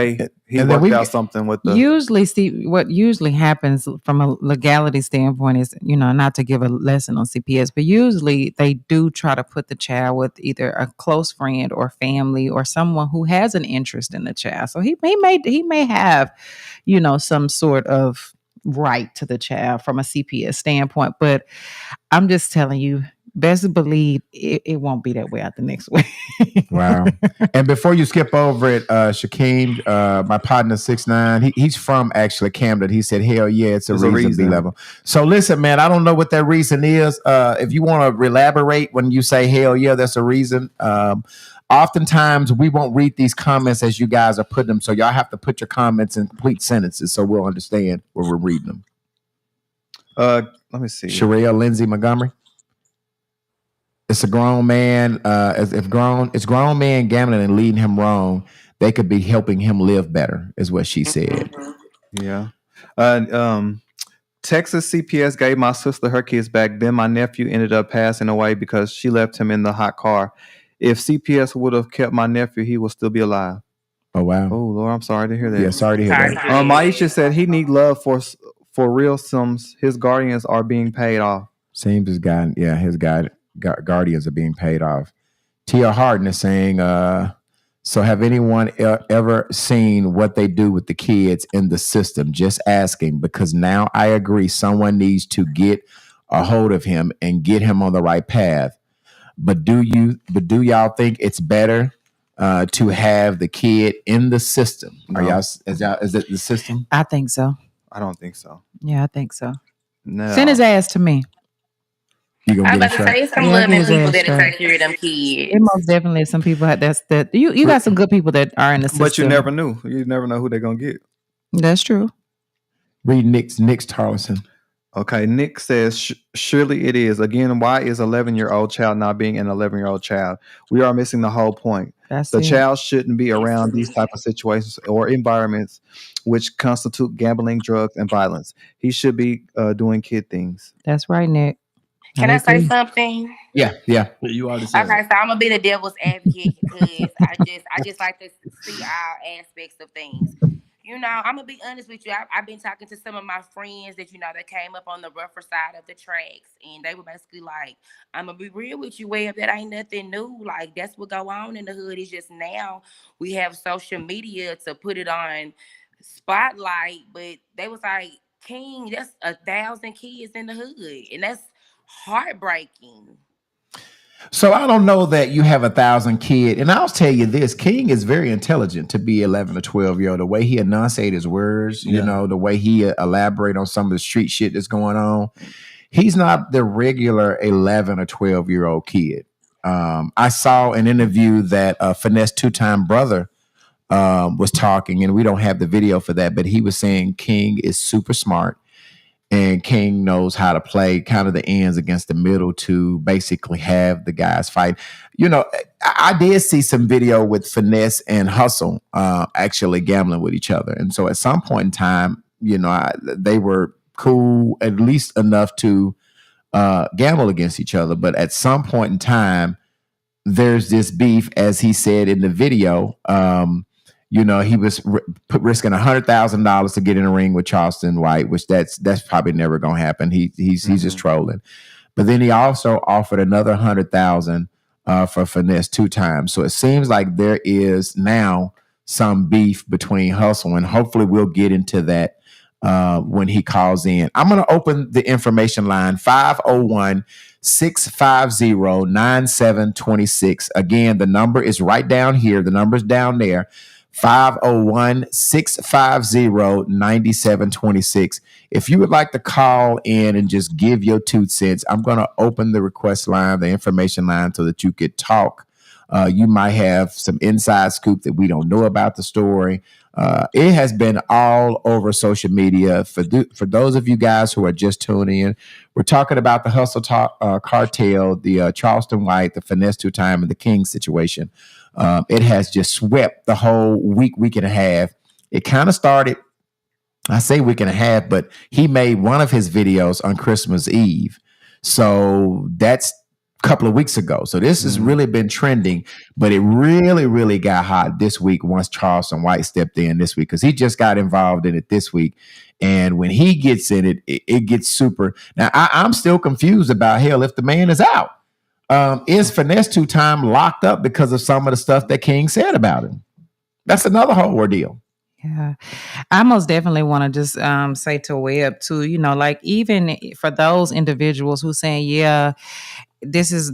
he worked out something with the. Usually, Steve, what usually happens from a legality standpoint is, not to give a lesson on CPS, but usually they do try to put the child with either a close friend or family or someone who has an interest in the child. So he may have, some sort of right to the child from a CPS standpoint. But I'm just telling you, best believe it won't be that way out the next way. Wow. And before you skip over it, Shaquem, my partner 6'9", he's from actually Camden. He said, hell yeah, it's a reason B-level. So listen, man, I don't know what that reason is. If you want to elaborate when you say hell yeah, that's a reason. Oftentimes we won't read these comments as you guys are putting them. So y'all have to put your comments in complete sentences so we'll understand when we're reading them. Let me see. Sherelle Lindsay Montgomery. It's a grown man. It's grown man gambling and leading him wrong. They could be helping him live better, is what she said. Yeah. Texas CPS gave my sister her kids back. Then my nephew ended up passing away because she left him in the hot car. If CPS would have kept my nephew, he would still be alive. Oh wow. Oh Lord, I'm sorry to hear that. Yeah, sorry to hear Sorry that. to hear Maisha said he need love for real sums. His guardians are being paid off. Seems his guardians are being paid off. Tia Harden is saying, so have anyone ever seen what they do with the kids in the system? Just asking, because now I agree someone needs to get a hold of him and get him on the right path. But do y'all think it's better to have the kid in the system? No. Is it the system? I think so. I don't think so. Yeah, I think so. No. Send his ass to me. You gonna I'm get about him to say shot? some Yeah, loving get his people ass that shot. take care of them kids. It most definitely is some people that you got some good people that are in the system. But you never knew. You never know who they're gonna get. That's true. Read Nick's Tarleton. Okay, Nick says, surely it is. Again, why is 11-year-old child not being an 11-year-old child? We are missing the whole point. That's The it. child shouldn't be around these type of situations or environments which constitute gambling, drugs, and violence. He should be doing kid things. That's right, Nick. Can I say something? Yeah. You already said. Okay, so I'm gonna be the devil's advocate because I just like to see all aspects of things. You know, I'm gonna be honest with you. I've been talking to some of my friends that that came up on the rougher side of the tracks, and they were basically like, "I'm gonna be real with you, Web. That ain't nothing new. Like that's what go on in the hood. It's just now we have social media to put it on spotlight." But they was like, "King, that's 1,000 kids in the hood, and that's heartbreaking." So I don't know that you have 1,000 kids. And I'll tell you this, King is very intelligent to be 11 or 12-year-old. The way he enunciate his words, the way he elaborate on some of the street shit that's going on. He's not the regular 11 or 12-year-old kid. I saw an interview that Finesse2Tymes brother was talking, and we don't have the video for that, but he was saying King is super smart. And King knows how to play kind of the ends against the middle to basically have the guys fight. I did see some video with Finesse and Hustle actually gambling with each other. And so at some point in time, they were cool, at least enough to gamble against each other. But at some point in time, there's this beef, as he said in the video. He was risking $100,000 to get in a ring with Charleston White, which that's probably never gonna happen. He's just trolling. But then he also offered another $100,000 for Finesse2Tymes. So it seems like there is now some beef between Hustle, and hopefully we'll get into that when he calls in. I'm gonna open the information line 501-650-9726. Again, the number is right down here. The number's down there. 501-650-9726. If you would like to call in and just give your 2 cents, I'm going to open the request line, the information line, so that you could talk. You might have some inside scoop that we don't know about the story. It has been all over social media. For those of you guys who are just tuning in, we're talking about the Hustle Cartel, the Charleston White, the Finesse2Tymes, and the King situation. It has just swept the whole week and a half. It kind of started, I say week and a half, but he made one of his videos on Christmas Eve. So that's a couple of weeks ago. So this has really been trending, but it really, really got hot this week once Charleston White stepped in this week, because he just got involved in it this week. And when he gets in it, it gets super. Now, I'm still confused about, hell, if the man is out. Is Finesse2Tymes locked up because of some of the stuff that King said about him? That's another whole ordeal. Yeah, I most definitely want to just say to Web too, like even for those individuals who saying, yeah, this is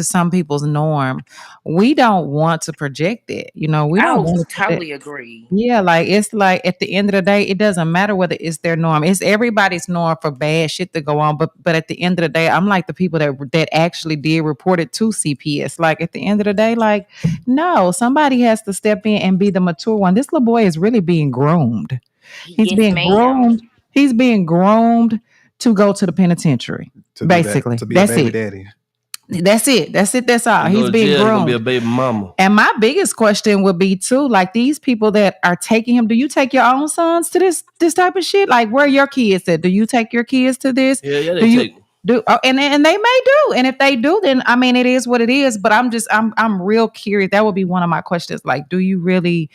some people's norm. We don't want to project it. We don't want to totally agree. Yeah, like it's like at the end of the day, it doesn't matter whether it's their norm. It's everybody's norm for bad shit to go on. But at the end of the day, I'm like the people that actually did report it to CPS. Like at the end of the day, like no, somebody has to step in and be the mature one. This little boy is really being groomed. He's being groomed. He's being groomed to go to the penitentiary. Basically, to be that's a baby it. daddy. That's it. That's all. He's being groomed. Be a baby mama. And my biggest question would be too, like these people that are taking him. Do you take your own sons to this type of shit? Like where are your kids at? Do you take your kids to this? Yeah, they take. Do and they may do, and if they do, then I mean it is what it is. But I'm real curious. That would be one of my questions. Like, do you really,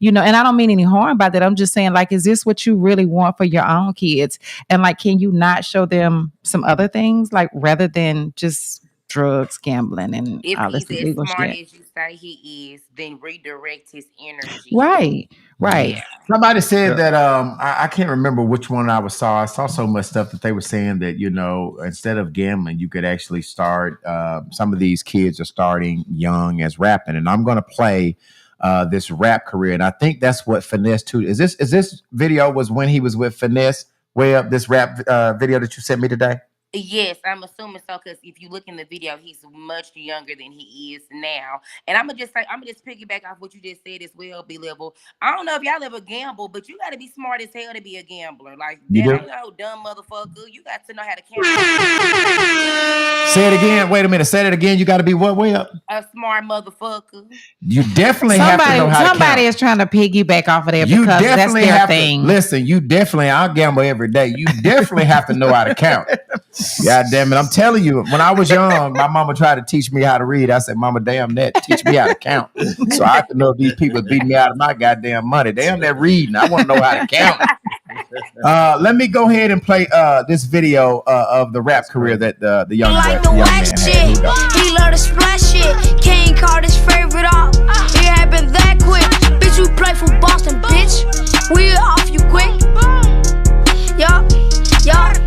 and I don't mean any harm by that. I'm just saying, like, is this what you really want for your own kids? And like, can you not show them some other things, like rather than just drugs, gambling, and If all he's this as illegal smart shit? as you say he is, then redirect his energy. Right, right. Yeah. Somebody said that I can't remember which one I saw so much stuff that they were saying that instead of gambling you could actually start some of these kids are starting young as rapping, and I'm going to play this rap career, and I think that's what Finesse2 is this video was when he was with Finesse way up this rap video that you sent me today. Yes, I'm assuming so because if you look in the video, he's much younger than he is now. And I'm gonna just piggyback off what you just said as well, B level. I don't know if y'all ever gamble, but you got to be smart as hell to be a gambler. Like You that do? ain't no dumb motherfucker. You got to know how to count. Say it again. Wait a minute. Say it again. You got to be what way up? A smart motherfucker. You definitely have to know how to count. Somebody is trying to piggyback off of that You because that's definitely their have thing. to listen. You definitely. I'll gamble every day. You definitely have to know how to count. God damn it! I'm telling you. When I was young, my mama tried to teach me how to read. I said, "Mama, damn that. Teach me how to count, so I can know if these people beat me out of my goddamn money. Damn that reading. I want to know how to count." Let me go ahead and play this video of the rap career that the young like boy, the young wax man had. shit. Here we go. He love to splash shit. King called his favorite off. It happened that quick. Bitch, we play for Boston, bitch. We off you quick. Yup, yup.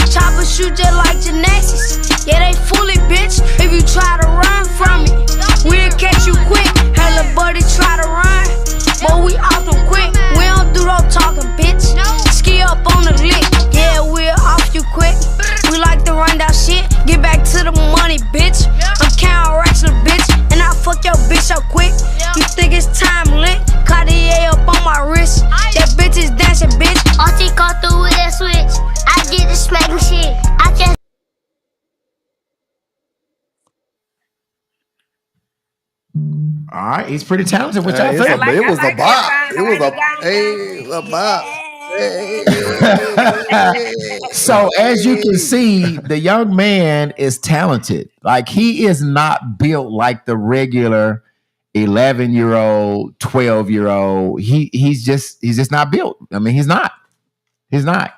Chopper shoot just like gymnastics. Yeah, they fully, bitch. If you try to run from it, we'll catch you quick. Hella buddy try to run, but we off them quick. We don't do no talking, bitch. Ski up on the lick. Yeah, we're off you quick. We like to run down shit. Get back to the money, bitch. I'm counting racks, little bitch, and I fuck your bitch up quick. You think it's time lit? Cartier up on my wrist. That bitch is dancing, bitch. Auntie caught through with that switch. I get the smacking shit. I just All right, he's pretty talented. What y'all It think? was a bop. It was a bop. So as you can see, the young man is talented. Like he is not built like the regular 11-year-old, 12-year-old. He's just not built. I mean, he's not. He's not.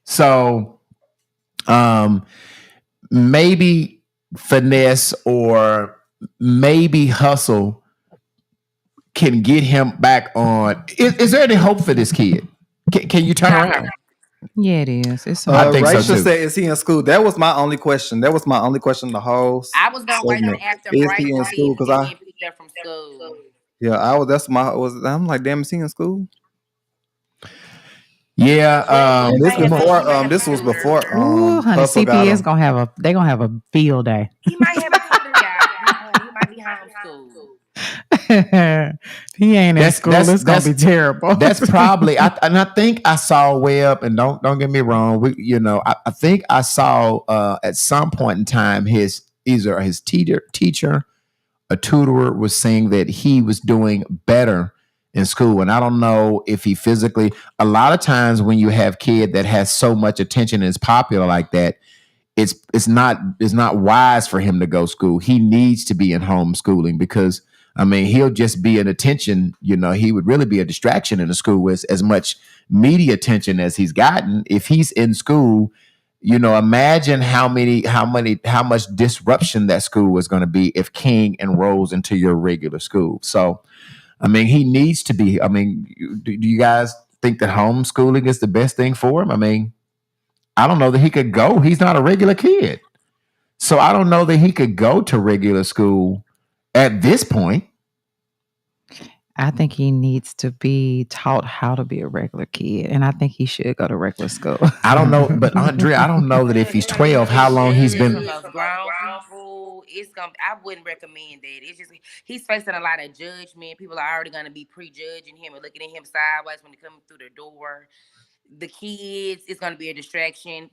So maybe Finesse or maybe Hustle can get him back on. Is there any hope for this kid? Can you turn around? Yeah, it is. It's I think so Rachel too. said, "Is he in school?" That was my only question. That was my only question. The whole I was gonna wait on segment. after Is break he in to see school? if Because he I, getting picked up from school. yeah, I was. That's my. I'm like, damn, is he in school? Yeah. This before. This was before. Ooh, honey, Hustle got CPS him. they're gonna have a field day. He might have a tutor, y'all. He might be homeschooled. He ain't in school. It's gonna be terrible. That's probably. I think I saw way up, and don't get me wrong. I think I saw at some point in time his teacher, a tutor was saying that he was doing better in school, and I don't know if he physically. A lot of times when you have kid that has so much attention and is popular like that, it's not wise for him to go school. He needs to be in homeschooling because I mean he'll just be an attention. He would really be a distraction in the school with as much media attention as he's gotten. If he's in school, imagine how much disruption that school is going to be if King enrolls into your regular school. So, I mean, he needs to be. I mean, do you guys think that homeschooling is the best thing for him? I mean, I don't know that he could go. He's not a regular kid. So I don't know that he could go to regular school at this point. I think he needs to be taught how to be a regular kid, and I think he should go to regular school. I don't know, but Andre, I don't know that if he's 12, how long he's been. From those grown people, I wouldn't recommend that. It's just he's facing a lot of judgment. People are already gonna be prejudging him and looking at him sideways when he comes through the door. the kids, it's gonna be a distraction.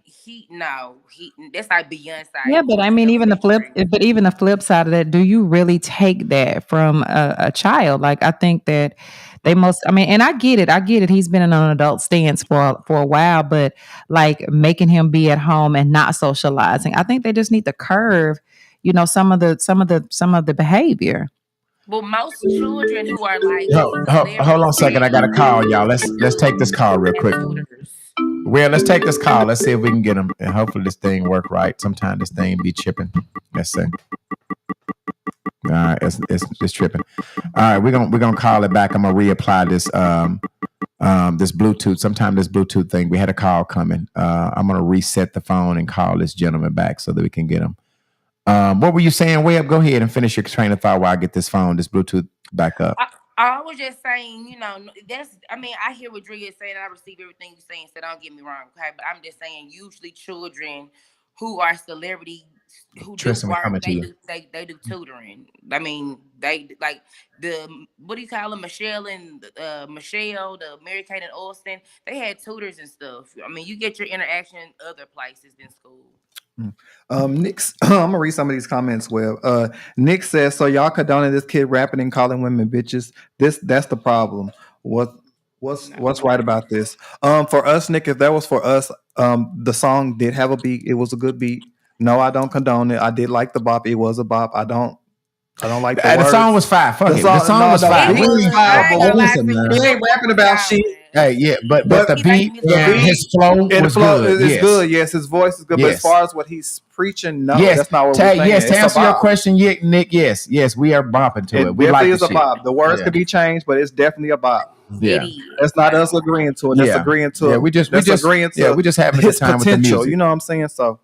That's like Beyonce. Yeah, but I mean, even the flip side of that, do you really take that from a child? Like, I think that they most, I mean, and I get it. He's been in an adult stance for a while, but like making him be at home and not socializing, I think they just need to curve, some of the behavior. Well, most children who are like Hold on a second. I got a call, y'all. Let's take this call real quick. Well, let's take this call. Let's see if we can get him. And hopefully this thing work right. Sometimes this thing be chipping. Let's see. All right, it's tripping. All right, we're gonna call it back. I'm gonna reapply this this Bluetooth. Sometime this Bluetooth thing. We had a call coming. I'm gonna reset the phone and call this gentleman back so that we can get him. What were you saying? Way up. Go ahead and finish your train of thought while I get this Bluetooth back up. I was just saying, I hear what Drea is saying, and I receive everything you're saying, so don't get me wrong, okay? But I'm just saying, usually children who are celebrities who Tristan, do work, they do tutoring. I mean, they like what do you call them, Michelle, the Mary-Kate and Austin, they had tutors and stuff. I mean, you get your interaction in other places than school. Nick, I'm gonna read some of these comments. Well, Nick says, "So y'all condoning this kid rapping and calling women bitches? That's the problem. What's right about this? For us, Nick, if that was for us, the song did have a beat. It was a good beat. No, I don't condone it. I did like the bop. It was a bop. I don't like the words. The song was fire. Fuck it. The song was fire. He ain't rapping about shit. Hey, yeah, but the beat and his flow was good. It's good. Yes, his voice is good. But as far as what he's preaching, no, that's not what we're saying. Yes, to answer your question, Nick, yes, we are bopping to it. We definitely like is a bop. The words could be changed, but it's definitely a bop. Yeah, that's not us agreeing to it. That's agreeing to it. Yeah, we just agreeing to. Yeah, we just having a good time with the music. You know what I'm saying? So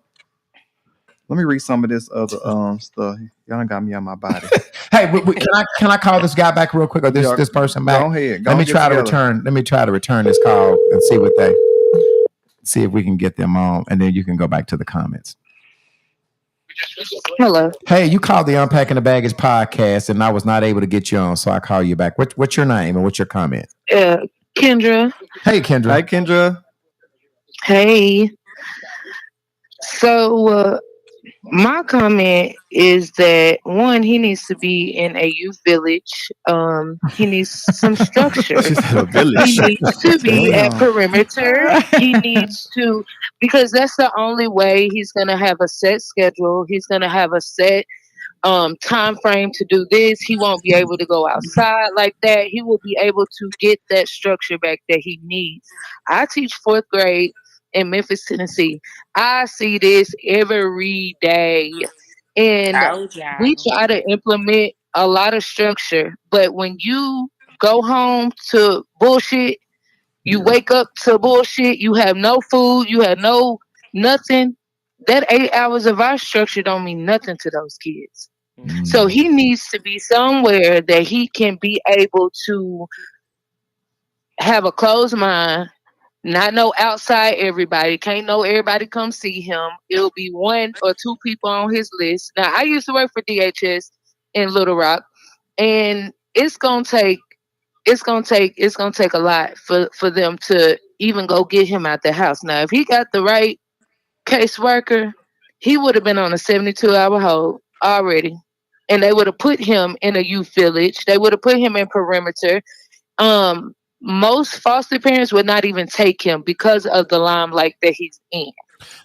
let me read some of this other stuff. Y'all done got me on my body. Hey, can I call this guy back real quick, or this person back? Go ahead. Let me try to return this call and see if we can get them on, and then you can go back to the comments. Hello. Hey, you called the Unpacking the Baggage podcast, and I was not able to get you on, so I call you back. What's your name and what's your comment? Kendra. Hey, Kendra. Hi, Kendra. Hey. So, my comment is that one, he needs to be in a youth village. He needs some structure. He needs to be at perimeter. He needs to, because that's the only way he's gonna have a set schedule. He's gonna have a set time frame to do this. He won't be able to go outside like that. He will be able to get that structure back that he needs. I teach 4th grade in Memphis, Tennessee. I see this every day. And we try to implement a lot of structure. But when you go home to bullshit, you wake up to bullshit, you have no food, you have no nothing, that 8 hours of our structure don't mean nothing to those kids. So he needs to be somewhere that he can be able to have a closed mind, not know outside everybody. Can't know everybody come see him. It'll be 1 or 2 people on his list. Now, I used to work for DHS in Little Rock, and it's gonna take a lot for them to even go get him out the house. Now, if he got the right caseworker, he would have been on a 72-hour hold already, and they would have put him in a youth village. They would have put him in perimeter. Most foster parents would not even take him because of the limelight that he's in.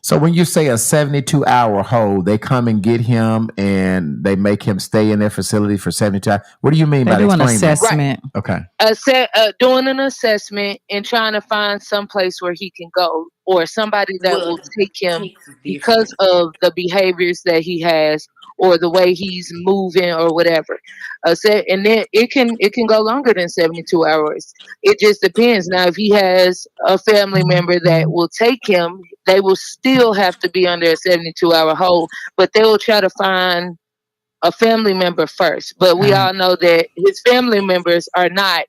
So when you say a 72-hour hold, they come and get him and they make him stay in their facility for 72 hours. What do you mean by that? Doing an assessment? Right. Okay. Doing an assessment and trying to find some place where he can go, or somebody that will take him because of the behaviors that he has or the way he's moving or whatever. And then it can go longer than 72 hours. It just depends. Now, if he has a family member that will take him, they will still have to be under a 72-hour hold, but they will try to find a family member first. But we all know that his family members are not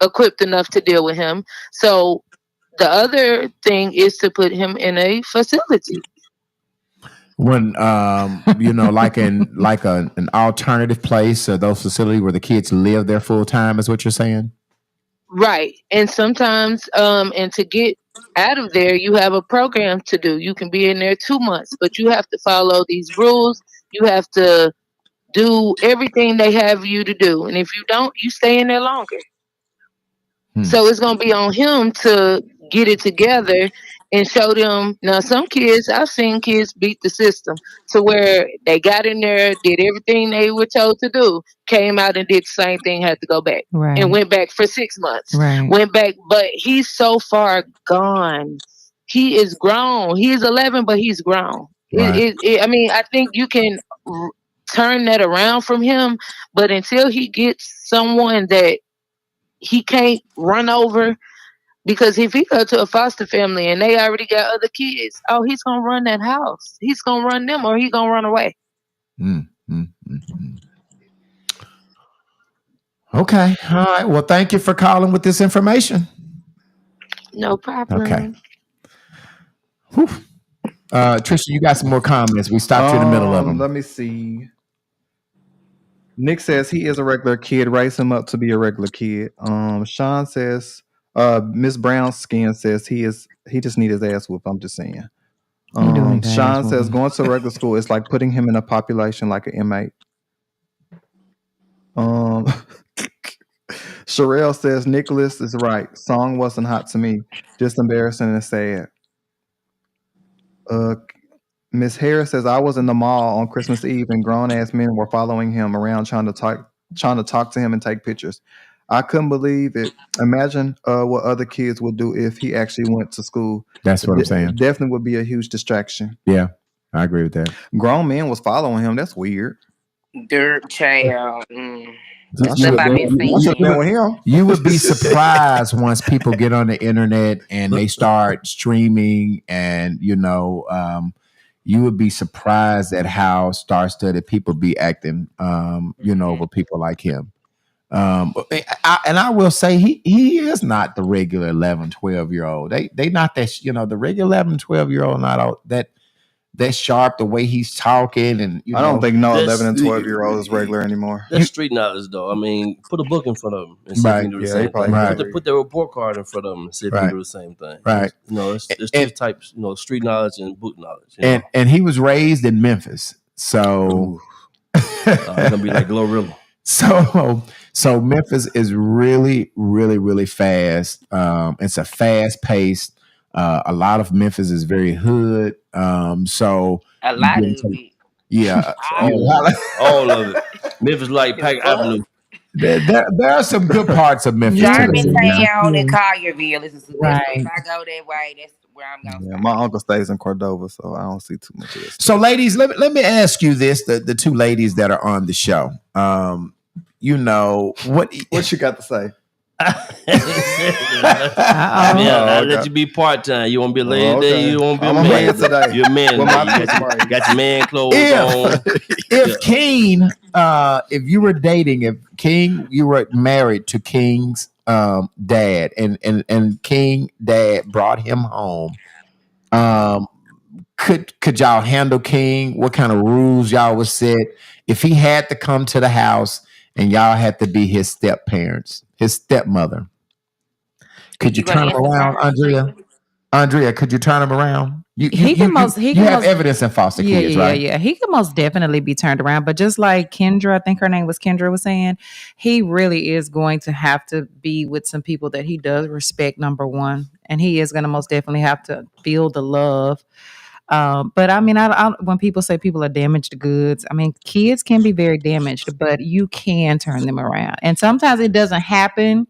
equipped enough to deal with him. So the other thing is to put him in a facility. When like an alternative place or those facilities where the kids live there full time is what you're saying? Right. And sometimes and to get out of there, you have a program to do. You can be in there 2 months, but you have to follow these rules. You have to do everything they have you to do. And if you don't, you stay in there longer. So it's gonna be on him to get it together and show them. Now, some kids, I've seen kids beat the system to where they got in there, did everything they were told to do, came out and did the same thing, had to go back, Right. and went back for 6 months. Right. Went back, but he's so far gone. He is grown. He is 11, but he's grown. Right. I mean, I think you can turn that around from him, but until he gets someone that he can't run over, because if he go to a foster family and they already got other kids, oh, he's gonna run that house. He's gonna run them, or he gonna run away. Okay. All right. Well, thank you for calling with this information. No problem. Okay. Whew. Trisha, you got some more comments. We stopped you in the middle of them. Let me see. Nick says he is a regular kid. Raise him up to be a regular kid. Sean says, Miss Brown's skin says he just need his ass whooped. I'm just saying. Sean says going to regular school is like putting him in a population like an inmate. Sherelle says Nicholas is right. Song wasn't hot to me. Just embarrassing and sad. Miss Harris says I was in the mall on Christmas Eve and grown ass men were following him around trying to talk to him and take pictures. I couldn't believe it. Imagine what other kids would do if he actually went to school. That's what I'm saying. Definitely would be a huge distraction. Yeah, I agree with that. Grown men was following him. That's weird. Dirt child. You would be surprised once people get on the internet and they start streaming, and you would be surprised at how star-studded people be acting, with people like him. I will say he is not the regular 11, 12-year-old. They not that, the regular 11, 12-year-old, not all that sharp, the way he's talking. And I don't think 11 and 12-year-old is regular anymore. That's street knowledge, though. I mean, put a book in front of them and see if you can do the same thing. Put their report card in front of them and see if you can do the same thing. Right. It's two types, street knowledge and book knowledge. And he was raised in Memphis. So it's gonna be like Glorilla. So Memphis is really, really, really fast. It's a fast paced. A lot of Memphis is very hood. So a lot of it. Yeah. all of it. Memphis like Pack Avenue. There are some good parts of Memphis. Germantown and Collierville. If I go that way, that's where I'm going. Yeah, my uncle stays in Cordova, so I don't see too much of this. So, ladies, let me ask you this: the two ladies that are on the show, what you got to say? I let you be part time. You want to be a lady today? You want to be a man today? You're a man. You got your man clothes on. If King, if you were dating, if King, you were married to King's dad, and King dad brought him home, could y'all handle King? What kind of rules y'all would set if he had to come to the house and y'all had to be his step parents? His stepmother. Could you turn him around, Andrea? Andrea, could you turn him around? You have evidence in foster kids, right? Yeah. He could most definitely be turned around. But just like Kendra, I think her name was Kendra, was saying, he really is going to have to be with some people that he does respect, number one. And he is going to most definitely have to feel the love. But I mean, I when people say people are damaged goods, I mean, kids can be very damaged, but you can turn them around. And sometimes it doesn't happen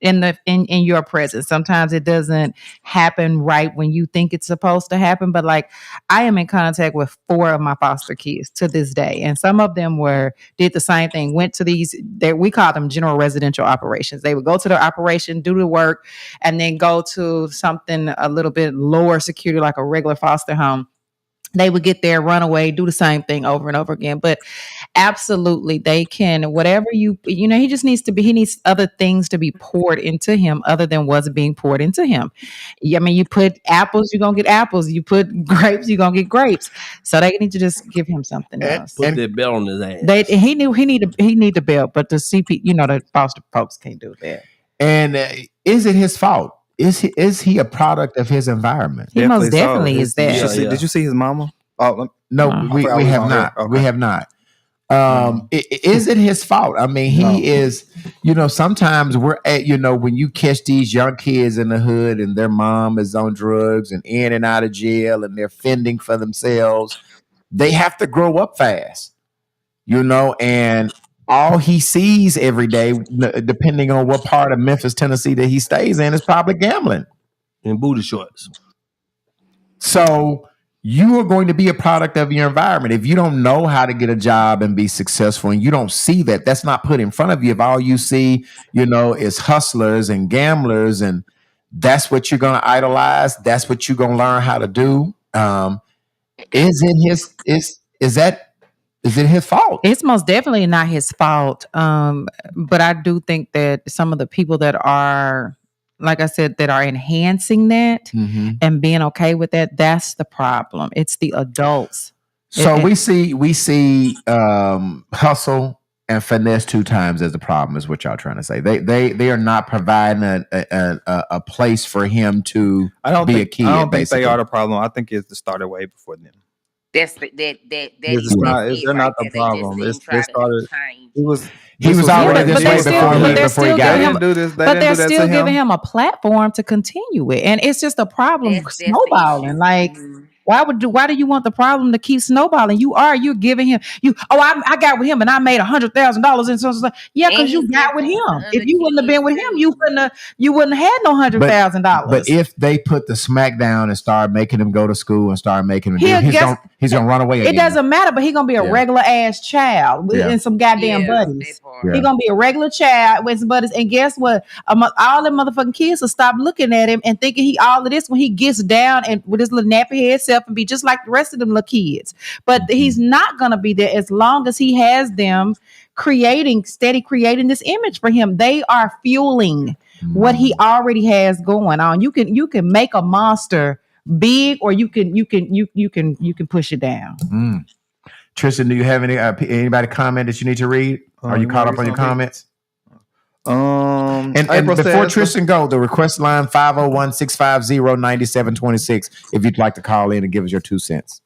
in your presence. Sometimes it doesn't happen right when you think it's supposed to happen. But like, I am in contact with 4 of my foster kids to this day, and some of them did the same thing. Went to we call them general residential operations. They would go to the operation, do the work, and then go to something a little bit lower security, like a regular foster home. They would get there, run away, do the same thing over and over again. But absolutely, they can, whatever he needs other things to be poured into him other than what's being poured into him. I mean, you put apples, you're going to get apples. You put grapes, you're going to get grapes. So they need to just give him something else. Put that belt on his ass. He need the belt, but the CP, the foster folks can't do that. And is it his fault? is he a product of his environment? He most definitely is that. Did you see his mama? Oh no, we have not. Okay. We have not. Is it his fault? I mean, he is, sometimes we're at, when you catch these young kids in the hood and their mom is on drugs and in and out of jail and they're fending for themselves, they have to grow up fast, and all he sees every day, depending on what part of Memphis, Tennessee that he stays in, is probably gambling and booty shorts. So you are going to be a product of your environment. If you don't know how to get a job and be successful and you don't see that's not put in front of you. If all you see, is hustlers and gamblers and that's what you're going to idolize, that's what you're going to learn how to do. Is it his fault? It's most definitely not his fault. But I do think that some of the people that are, like I said, that are enhancing that and being okay with that, that's the problem. It's the adults. So we see hustle and Finesse2Tymes as the problem, is what y'all trying to say. They are not providing a place for him to be a kid. I don't think they are the problem. I think it's started way before them. They're not the problem. They started. He was already this way before he got him. But they're still giving him a platform to continue it, and it's just a problem snowballing. Like, why do you want the problem to keep snowballing? You're giving him I got with him and I made $100,000 and so yeah, because you got with him. If you wouldn't have been with him, you wouldn't have had no $100,000. But if they put the smack down and start making him go to school and start making him he's gonna run away. It doesn't matter, but he's gonna be a regular ass child and some goddamn buddies. He's gonna be a regular child with some buddies, and guess what? All them motherfucking kids will stop looking at him and thinking he all of this when he gets down and with his little nappy head self and be just like the rest of them little kids. But he's not gonna be there as long as he has them creating this image for him. They are fueling what he already has going on. You can make a monster big, or you can push it down. Tristan, do you have anybody comment that you need to read? Are you caught up on your comments? And before Tristan go, the request line 501-650-9726 if you'd like to call in and give us your 2 cents.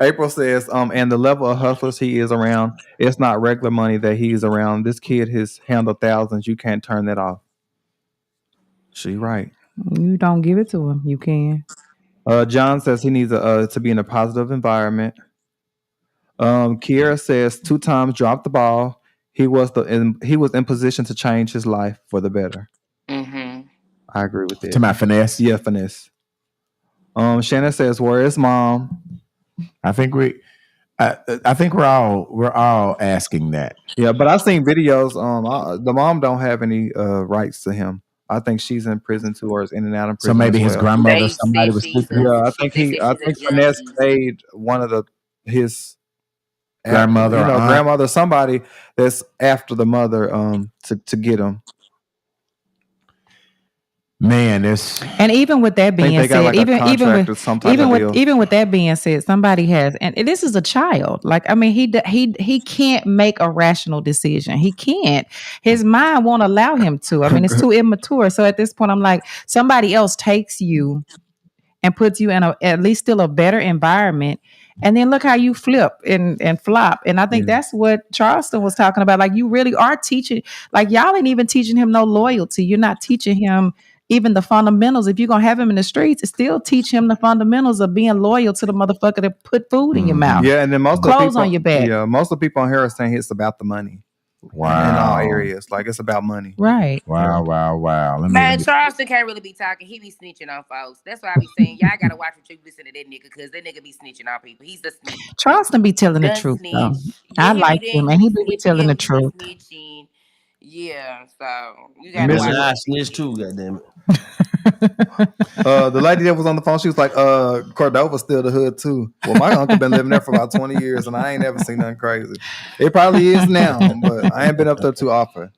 April says, and the level of hustlers he is around, it's not regular money that he's around. This kid has handled thousands. You can't turn that off. She right. You don't give it to him. You can. John says he needs to be in a positive environment. Kiera says 2Tymes dropped the ball. He was in position to change his life for the better. I agree with that. To my Finesse? Yeah, Finesse. Shannon says, where is mom? I think we're all asking that. Yeah, but I've seen videos. The mom don't have any rights to him. I think she's in prison too, or is in and out of prison. So maybe his grandmother, somebody was sleeping. Yeah, I think Finesse paid one of his grandmother, somebody that's after the mother, to get him. Man, and even with that being said, even with that being said, somebody has, and this is a child. Like, I mean, he can't make a rational decision. He can't. His mind won't allow him to. I mean, it's too immature. So at this point, I'm like, somebody else takes you and puts you in at least still a better environment. And then look how you flip and flop. And I think that's what Charleston was talking about. Like, you really are teaching, like, y'all ain't even teaching him no loyalty. You're not teaching him even the fundamentals. If you're going to have him in the streets, still teach him the fundamentals of being loyal to the motherfucker that put food in your mouth. Yeah, and then most clothes of the people on your back. Yeah, most of the people on here are saying it's about the money. Wow. In all areas. Like, it's about money. Right. Wow. Man, Charleston can't really be talking. He be snitching on folks. That's why I be saying, y'all gotta watch what you listen to that nigga, because that nigga be snitching on people. He's the snitch. Charleston be telling the truth, though. I like him, and he be telling the truth. Yeah, so you gotta watch. I snitch too, goddammit. The lady that was on the phone, she was like, Cordova's still the hood too. Well, my uncle been living there for about 20 years and I ain't never seen nothing crazy. It probably is now, but I ain't been up there too often.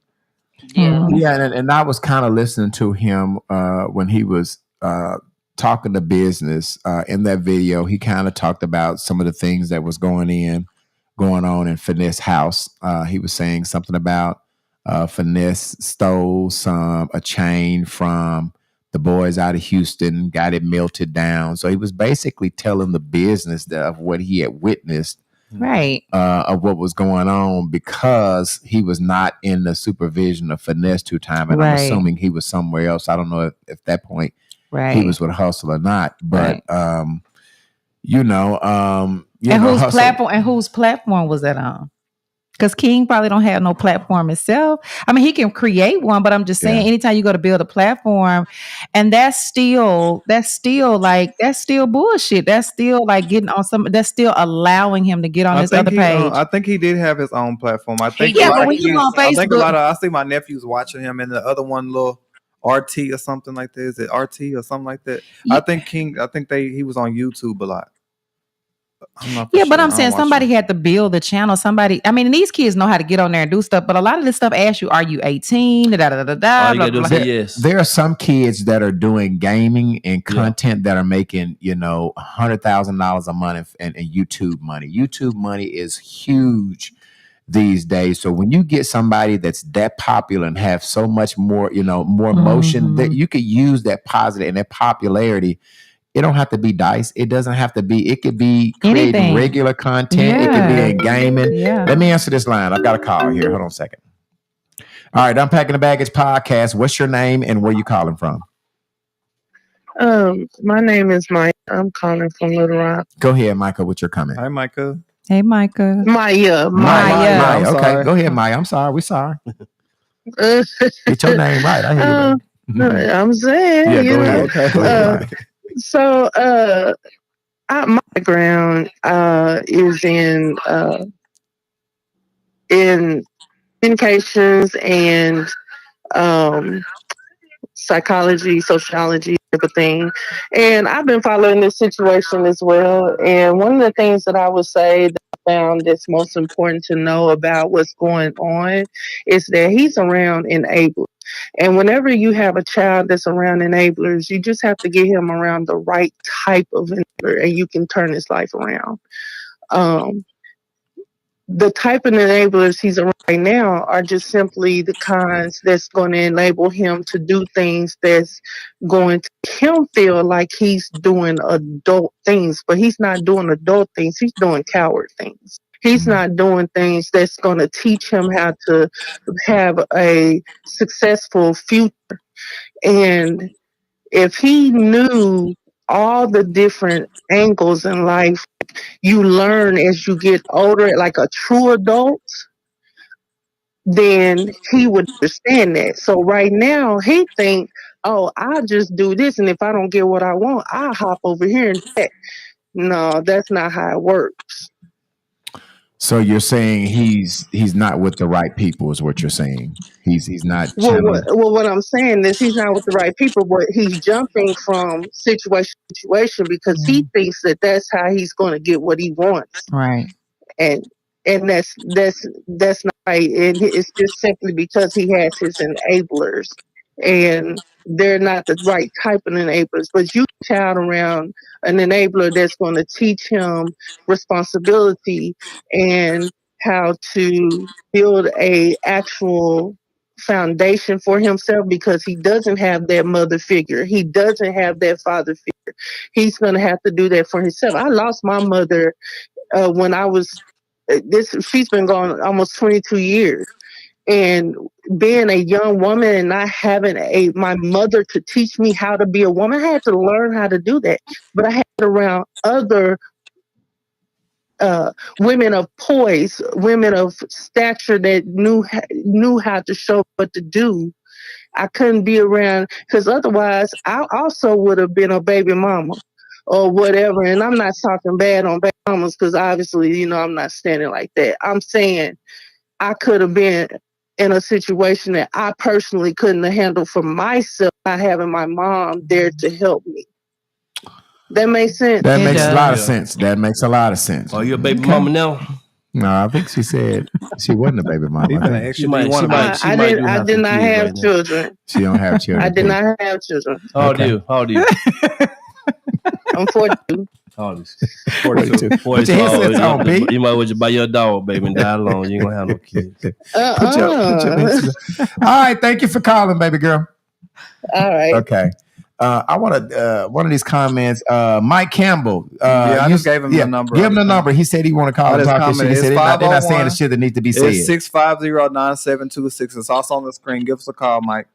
Yeah, and I was kind of listening to him when he was talking to business in that video. He kind of talked about some of the things that was going on in Finesse house. He was saying something about Finesse stole a chain from the boys out of Houston, got it melted down. So he was basically telling the business of what he had witnessed, right, of what was going on, because he was not in the supervision of Finesse2Tymes, and I'm assuming he was somewhere else. I don't know if at that point he was with Hustle or not, but you know, whose platform was that on? Because King probably don't have no platform himself. I mean, he can create one, but I'm just saying, anytime you go to build a platform, and that's still bullshit. That's still like getting on that's still allowing him to get on this other page. I think he did have his own platform. I think but when you on Facebook, I think I see my nephews watching him, and the other one, little RT or something like that. Is it RT or something like that? Yeah. I think he was on YouTube a lot. But I'm saying somebody had to build the channel. These kids know how to get on there and do stuff, but a lot of this stuff asks you, are you 18? There are some kids that are doing gaming and content that are making, $100,000 a month and YouTube money. YouTube money is huge these days. So when you get somebody that's that popular and have so much more, more motion, that you could use that positive and that popularity. It don't have to be dice. It doesn't have to be. It could be creating regular content. It could be in gaming. Yeah. Let me answer this line. I've got a call here. Hold on a second. All right, Unpacking the Baggage podcast. What's your name and where you calling from? My name is Mike. I'm calling from Little Rock. Go ahead, Micah. What's your comment? Hi, Micah. Hey, Micah. Maya. Okay, go ahead, Maya. I'm sorry. We're sorry. Get your name right. I hear you. I'm saying. Yeah, go ahead. Okay. Go ahead, so, my background is in communications and psychology, sociology, everything. And I've been following this situation as well. And one of the things that I would say that I found that's most important to know about what's going on is that he's around enablers. And whenever you have a child that's around enablers, you just have to get him around the right type of enabler and you can turn his life around. The type of enablers he's around right now are just simply the kinds that's going to enable him to do things that's going to make him feel like he's doing adult things, but he's not doing adult things. He's doing coward things. He's not doing things that's going to teach him how to have a successful future. And if he knew all the different angles in life you learn as you get older, like a true adult, then he would understand that. So right now he think, oh, I'll just do this, and if I don't get what I want, I'll hop over here and that. No, that's not how it works. So you're saying he's not with the right people, is what you're saying. He's not. What I'm saying is he's not with the right people, but he's jumping from situation to situation because he thinks that that's how he's going to get what he wants. Right. And that's not right. And it's just simply because he has his enablers, and they're not the right type of enablers. But you child around an enabler that's going to teach him responsibility and how to build a actual foundation for himself, because he doesn't have that mother figure. He doesn't have that father figure. He's going to have to do that for himself. I lost my mother when I was she's been gone almost 22 years. And being a young woman and not having my mother to teach me how to be a woman, I had to learn how to do that. But I had around other women of poise, women of stature that knew how to show what to do. I couldn't be around, because otherwise I also would have been a baby mama or whatever. And I'm not talking bad on baby mamas, because obviously, I'm not standing like that. I'm saying I could have been in a situation that I personally couldn't have handled for myself, not having my mom there to help me. That makes sense. That makes a lot of sense. That makes a lot of sense. Oh, you're a baby mama now? No, I think she said she wasn't a baby mama. I did not have children. She don't have children. I did not have children. How old are you? I'm 42. All this. 42. Put your headsets on, B. You might as well buy your dog, baby, and die alone. You ain't gonna have no kids. Put your headsets on. All right, thank you for calling, baby girl. All right. Okay. I want to one of these comments. Mike Campbell. I just gave him the number. Give him the number. He said he want to call and talk this shit. He said they're not saying the shit that needs to be said. It's 650-9726. It's also on the screen. Give us a call, Mike.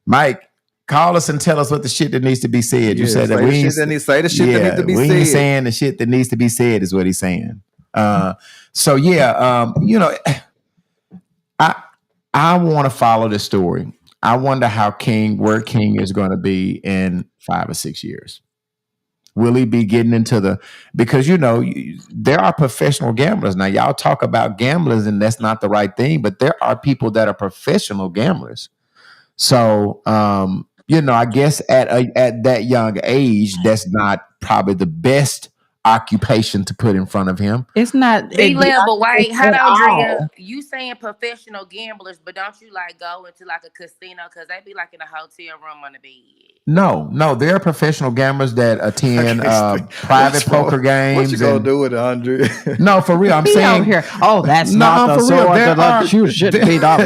Mike, call us and tell us what the shit that needs to be said. You said that we ain't say the shit that needs to be said. We ain't saying the shit that needs to be said is what he's saying. So you know, I want to follow this story. I wonder where King is going to be in 5 or 6 years. Will he be getting into because, you know, there are professional gamblers. Now, y'all talk about gamblers and that's not the right thing, but there are people that are professional gamblers. So, you know, I guess at that young age, that's not probably the best occupation to put in front of him. It's not. But wait, hold on, Drea. You saying professional gamblers, but don't you like go into like a casino because they be like in a hotel room on the bed? No, there are professional gamblers that attend private poker games. What you gonna do with 100? No, for real. I'm saying here. Oh, that's not the sword that let you shit beat up.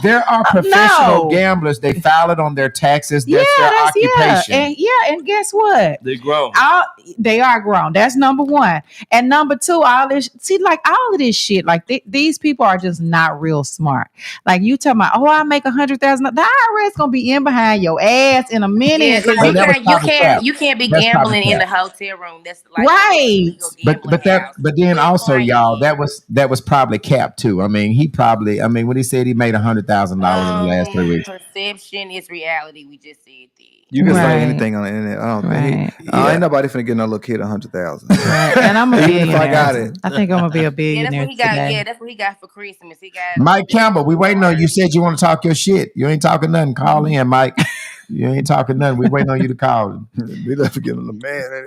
There are professional gamblers. They file it on their taxes. That's their occupation. And guess what? They're grown. They are grown. That's number one. And number two, all of this shit, like these people are just not real smart. Like you talking about, I make $100,000. The IRS gonna be in behind your ass in a minute. Yeah, you can't be gambling in the hotel room. That's like right. But then also, y'all, that was probably capped too. I mean, when he said he made $100,000 in the last 3 weeks. Perception is reality. We just said that. You can say anything on the internet. I don't think ain't nobody finna get no little kid $100,000. Right. And I'm a billionaire. If I got it. I think I'm gonna be a billionaire. That's what he got. Yeah, that's what he got for Christmas. He got Mike Campbell. We waiting on you. Said you want to talk your shit. You ain't talking nothing. Call in, Mike. You ain't talking nothing. We waiting on you to call. We left to get on the man.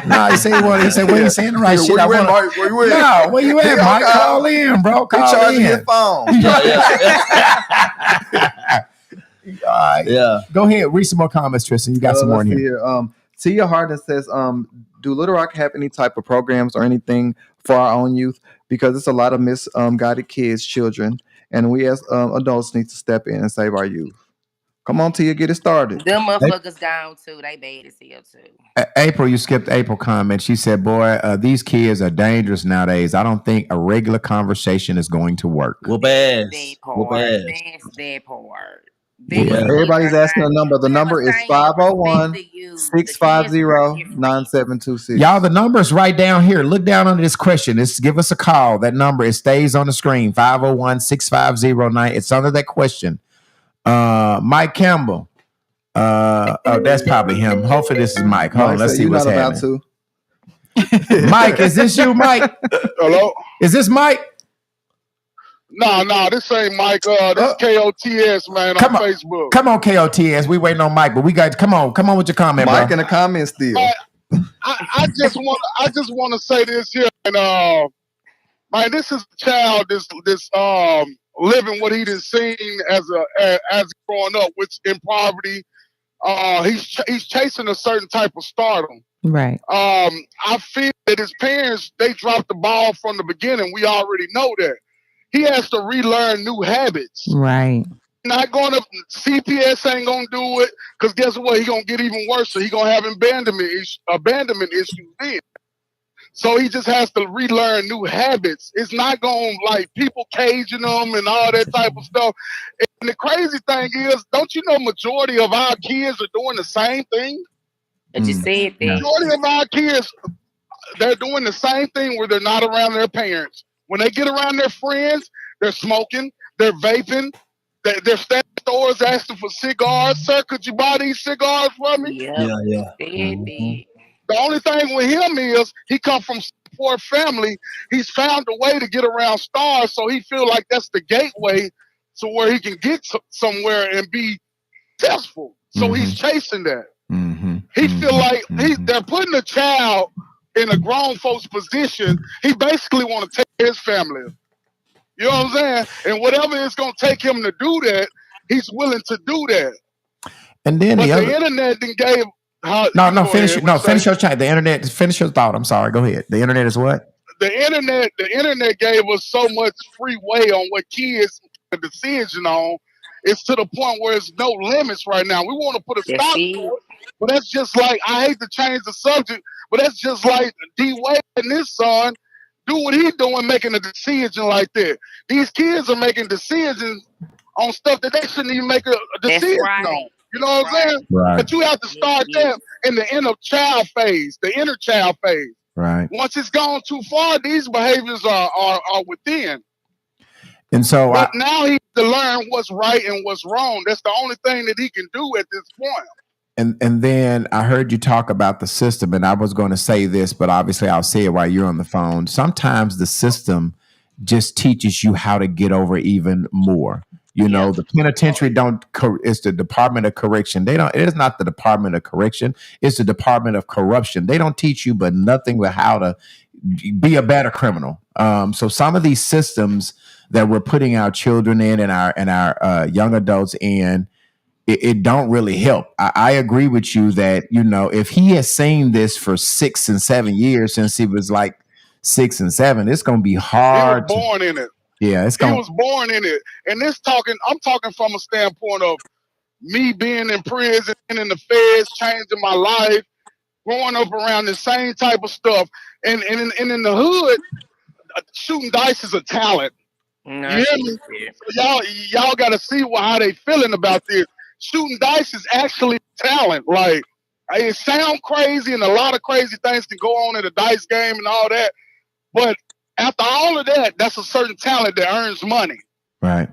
No, he said what? He said, well, you saying the right shit. Where you at, Mike? Where you at? No, where you at, Mike? Call in, bro. Call charging in. your phone. All right. Yeah. Go ahead. Read some more comments, Tristan. You got some more in here. Tia Harden says, do Little Rock have any type of programs or anything for our own youth? Because it's a lot of misguided kids, children, and we as adults need to step in and save our youth. Come on, Tia, get it started. Them motherfuckers gone too. They bad as hell too. April, you skipped April comment. She said, boy, these kids are dangerous nowadays. I don't think a regular conversation is going to work. Well, bad. That's that part. Everybody's asking a number. The number is 501-650-9726. Y'all, the number is right down here. Look down under this question. Give us a call. That number, it stays on the screen. 501-650-9. It's under that question. Mike Campbell. That's probably him. Hopefully this is Mike. Hold on, let's see what's happening. Mike, is this you, Mike? Hello? Is this Mike? No, this ain't Mike. This KOTS, man, on Facebook. Come on, KOTS. We waiting on Mike, but we got come on with your comment, Mike bro. in the comments still. I just want to say this here, and man, this is a child this living what he done seen as growing up, which in poverty. He's chasing a certain type of stardom. Right. I feel that his parents, they dropped the ball from the beginning. We already know that. He has to relearn new habits. Right. Not going to CPS ain't gonna do it, because guess what? He gonna get even worse. So he gonna have abandonment issues then. So he just has to relearn new habits. It's not gonna like people caging him and all that type of stuff. And the crazy thing is, don't you know majority of our kids are doing the same thing? I just said that. Majority of our kids, they're doing the same thing where they're not around their parents. When they get around their friends, they're smoking, they're vaping, they're standing at stores asking for cigars. Sir, could you buy these cigars for me? Yeah. The only thing with him is he come from a poor family. He's found a way to get around stars, so he feel like that's the gateway to where he can get somewhere and be successful. So he's chasing that. He feel like they're putting a child in a grown folks position. He basically want to take his family. You know what I'm saying? And whatever it's going to take him to do that, he's willing to do that. And then the internet then gave Finish your chat. The internet. Finish your thought. I'm sorry. Go ahead. The internet is what? The internet gave us so much free way on what kids make a decision on. It's to the point where it's no limits right now. We want to put a stop to it, but that's just like, I hate to change the subject, but that's just like D Wade and his son do what he's doing, making a decision like that. These kids are making decisions on stuff that they shouldn't even make a decision on. You know what I'm saying? Right. But you have to start that in the inner child phase, the inner child phase. Right. Once it's gone too far, these behaviors are within. And so but now he has to learn what's right and what's wrong. That's the only thing that he can do at this point. And then I heard you talk about the system, and I was going to say this, but obviously I'll say it while you're on the phone. Sometimes the system just teaches you how to get over even more. You know, the penitentiary it's the Department of Correction. It is not the Department of Correction. It's the Department of Corruption. They don't teach you but nothing but how to be a better criminal. So some of these systems that we're putting our children in and our young adults in, it don't really help. I agree with you that, you know, if he has seen this for 6 and 7 years since he was like 6 and 7, it's going to be hard. He was born in it. Yeah, he was born in it. And I'm talking from a standpoint of me being in prison and in the feds, changing my life, growing up around the same type of stuff. And in the hood, shooting dice is a talent. You hear me? So y'all got to see how they feeling about this. Shooting dice is actually talent. Like, it sounds crazy, and a lot of crazy things can go on in a dice game and all that. But after all of that, that's a certain talent that earns money. Right.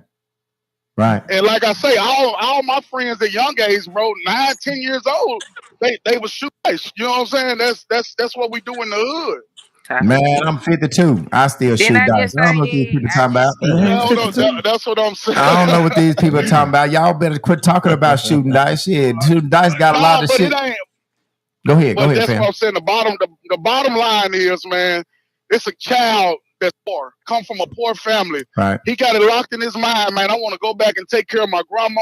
Right. And like I say, all my friends at young age, bro, 9, 10 years old, they was shooting dice. You know what I'm saying? That's what we do in the hood. Man, I'm 52. I still shoot dice. I don't know what these people talking about. That's what I'm saying. I don't know what these people are talking about. Y'all better quit talking about shooting dice. Shit, shooting dice got a lot of shit. Go ahead, that's fam. what I'm saying. The bottom line is, man, it's a child that's poor, come from a poor family. Right. He got it locked in his mind, man. I want to go back and take care of my grandma,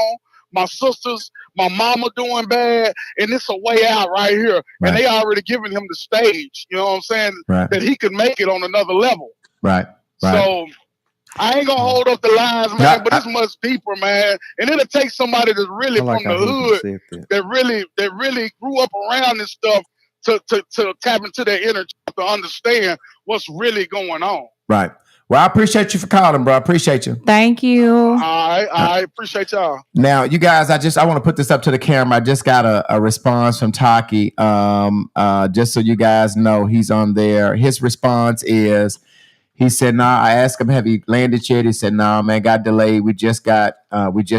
my sisters, my mama doing bad, and it's a way out right here. Right. And they already giving him the stage, you know what I'm saying, that he could make it on another level. Right. So I ain't gonna hold up the lines, man, but it's much deeper, man. And it'll take somebody that's really from the hood, that really grew up around this stuff to tap into their inner child to understand what's really going on. Right. Well, I appreciate you for calling, bro. I appreciate you. Thank you. I appreciate y'all. Now, you guys, I want to put this up to the camera. I just got a response from Taki. Just so you guys know, he's on there. His response is, he said, "Nah." I asked him, "Have you landed yet?" He said, "Nah, man, got delayed. We just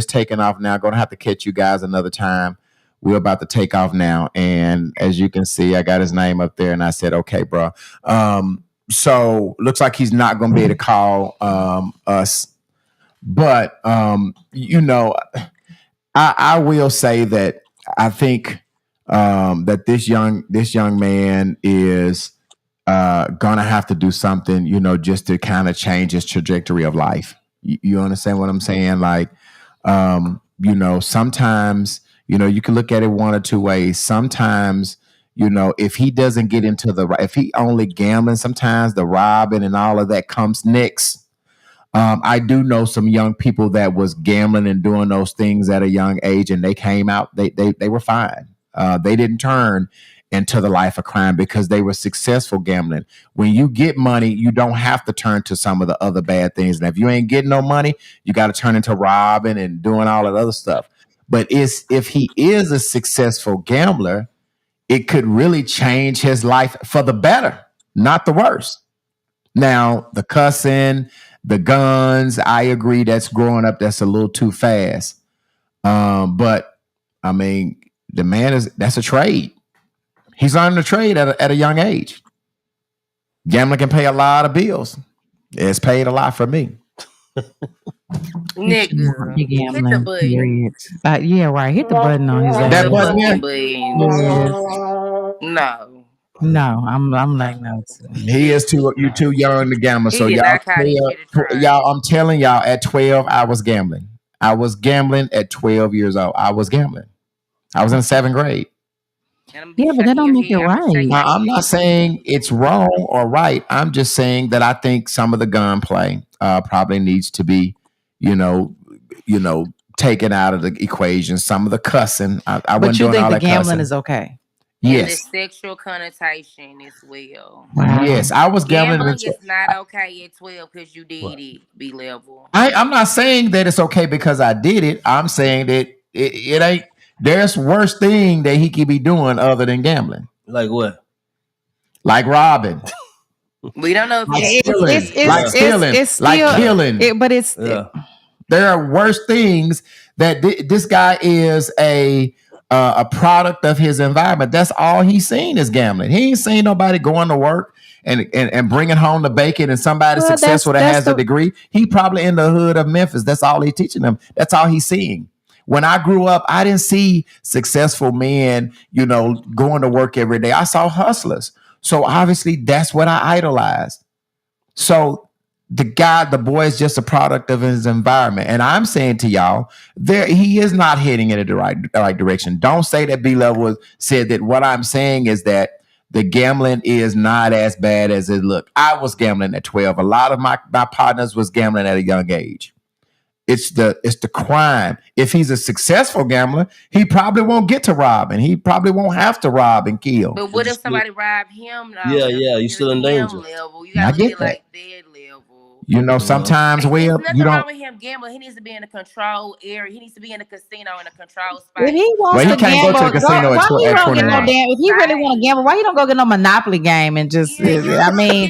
taking off now. Gonna have to catch you guys another time. We're about to take off now." And as you can see, I got his name up there, and I said, "Okay, bro." So looks like he's not going to be able to call us, but you know, I will say that I think that this young man is gonna have to do something, you know, just to kind of change his trajectory of life. You understand what I'm saying? Like, you know, sometimes, you know, you can look at it one or two ways. Sometimes, you know, if he doesn't get into if he only gambling, sometimes the robbing and all of that comes next. I do know some young people that was gambling and doing those things at a young age, and they came out, they were fine. They didn't turn into the life of crime because they were successful gambling. When you get money, you don't have to turn to some of the other bad things. And if you ain't getting no money, you got to turn into robbing and doing all that other stuff. But if he is a successful gambler, it could really change his life for the better, not the worse. Now, the cussing, the guns, I agree that's growing up, that's a little too fast. But I mean, the man that's a trade. He's learning a trade at a young age. Gambling can pay a lot of bills. It's paid a lot for me. Nigga, hit the button. Yeah, right. Hit the button on his that button. No, I'm like no. He is too young to gamble. So y'all, I'm telling y'all, at 12, I was gambling. I was gambling at 12 years old. I was gambling. I was in 7th grade. Yeah, but that don't make it right. Now, I'm not saying it's wrong or right. I'm just saying that I think some of the gunplay probably needs to be, you know, taken out of the equation. Some of the cussing. I But wasn't you doing think all the that gambling cussing. is okay? And the Yes. sexual connotation as well. Yes, I was gambling. Gambling is not okay at 12 because you did it. Be level. I'm not saying that it's okay because I did it. I'm saying that it ain't. There's worse thing that he could be doing other than gambling. Like what? Like robbing. We don't know if Like it's stealing. Like stealing. It's Like still, killing. but it's There are worse things that this guy is a product of his environment. That's all he's seen is gambling. He ain't seen nobody going to work and bringing home the bacon and somebody successful that has a degree. He probably in the hood of Memphis. That's all he's teaching them. That's all he's seeing. When I grew up, I didn't see successful men, going to work every day. I saw hustlers. So obviously that's what I idolized. So the boy is just a product of his environment. And I'm saying to y'all, he is not heading in the right direction. Don't say that B-Level said that. What I'm saying is that the gambling is not as bad as it looked. I was gambling at 12. A lot of my partners was gambling at a young age. It's the crime. If he's a successful gambler, he probably won't get to rob, and he probably won't have to rob and kill. But what if somebody robbed him? Yeah, you still in danger. Level. You gotta look at like their level. Sometimes There's you nothing wrong don't. with him gambling. He needs to be in a control area. He needs to be in a casino in a controlled spot. If he wants Well, he to can't gamble, go to the casino why he at don't get no 21. damn? If he really want to gamble, why you don't go get no Monopoly game and just? I mean,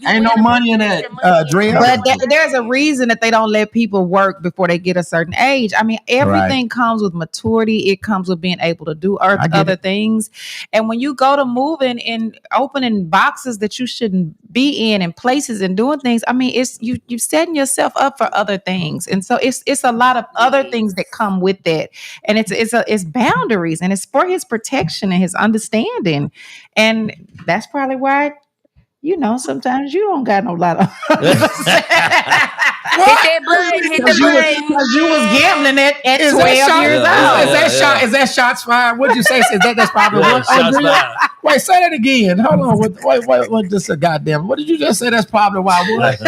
Ain't no money in that, Dre. But there's a reason that they don't let people work before they get a certain age. I mean, everything comes with maturity. It comes with being able to do other things. And when you go to moving and opening boxes that you shouldn't be in and places and doing things, I mean, it's you setting yourself up for other things. And so it's a lot of other things that come with that. And it's boundaries, and it's for his protection and his understanding. And that's probably why, sometimes you don't got no lot of Hit that button. Because you was gambling at 12 years old. Is that shots fired? What'd you say? That's probably what? Shots fired. Wait, say that again. Hold on. What this a goddamn? What did you just say? That's probably why. What?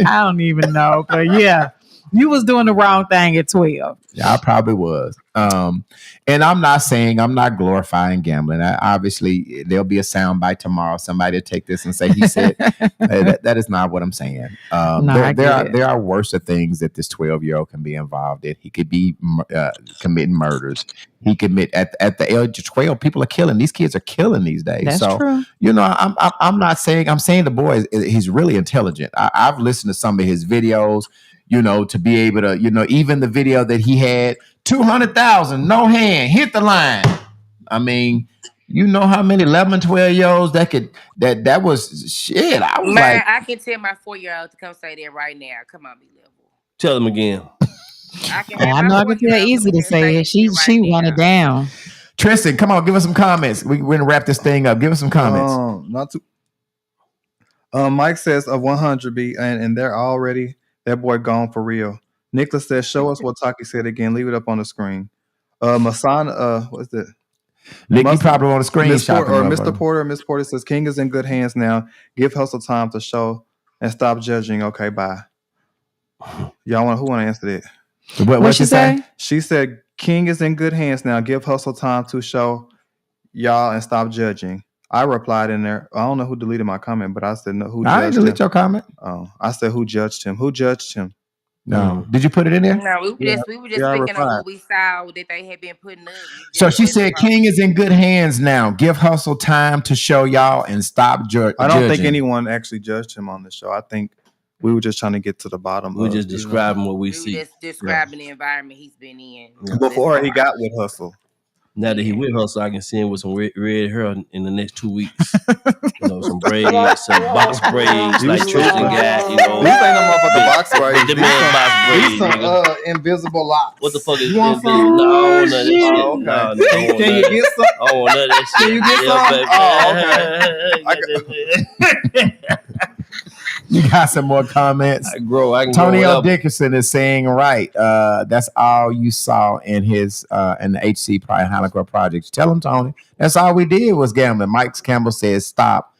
I don't even know. But yeah, you was doing the wrong thing at 12. Yeah, I probably was. And I'm not glorifying gambling. Obviously, there'll be a soundbite tomorrow. Somebody will take this and say he said that is not what I'm saying. There are worse things that this 12-year-old can be involved in. He could be committing murders. He commit at the age of 12. People are killing. These kids are killing these days. That's true. I'm not saying. I'm saying the boy he's really intelligent. I've listened to some of his videos. To be able to, even the video that he had, 200,000, no hand, hit the line. I mean, how many 11, 12-year-olds that was shit. I was I can tell my 4-year-old to come say that right now. Come on, B-Level. Tell him again. I know I can tell easy to say it. She run it down. Tristan, come on, give us some comments. We're gonna wrap this thing up. Give us some comments. Not too. Mike says of 100 B, and they're already. That boy gone for real. Nicholas says, show us what Taki said again. Leave it up on the screen. Masana, what's that? Nicky probably on the screen. Mr. Porter, Miss Porter says, King is in good hands now. Give Hustle time to show and stop judging. Okay, bye. Who want to answer that? What she say? She said, King is in good hands now. Give Hustle time to show y'all and stop judging. I replied in there. I don't know who deleted my comment, but I said no. Who? I didn't delete your comment. Oh, I said who judged him? Who judged him? No. Did you put it in there? No, we were just speaking on what we saw that they had been putting up. So she said, "King is in good hands now. Give Hustle time to show y'all and stop judging." I don't think anyone actually judged him on the show. I think we were just trying to get to the bottom. We're just describing what we see. Just describing the environment he's been in before he got with Hustle. Now that he with Hustle, I can see him with some red hair in the next 2 weeks. Some braids, some box braids, like Tristan got. These ain't no motherfucking box braids. The man box braids. These some invisible locks. What the fuck is you want this? some? No, none of that shit. Can you get some? I want none of that shit. Can you get some? Yeah, Oh, okay. You got some more comments? I grow. I can Tony grow L. whatever. Dickerson is saying right. That's all you saw in his in the HC Highland projects. Tell him, Tony. That's all we did was gambling. Mike Campbell says stop.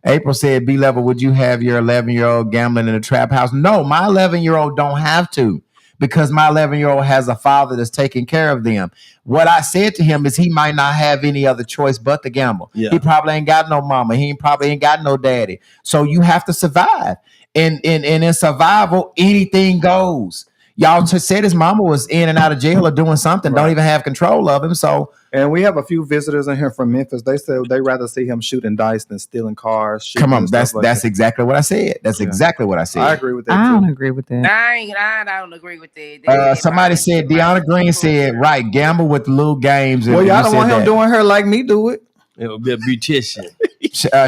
April said, B level, would you have your 11-year-old gambling in a trap house? No, my 11-year-old don't have to, because my 11-year-old has a father that's taking care of them. What I said to him is he might not have any other choice but to gamble. Yeah. He probably ain't got no mama. He probably ain't got no daddy. So you have to survive. And in survival, anything goes. Y'all just said his mama was in and out of jail or doing something. Don't even have control of him. So, and we have a few visitors in here from Memphis. They said they rather see him shooting dice than stealing cars. Come on, that's exactly what I said. That's exactly what I said. I agree with that. I too. don't agree with that. I don't agree with that. Somebody said Deanna Green said right. Gamble with little games. Well, y'all don't want him doing her like me do it. It would be a beautician.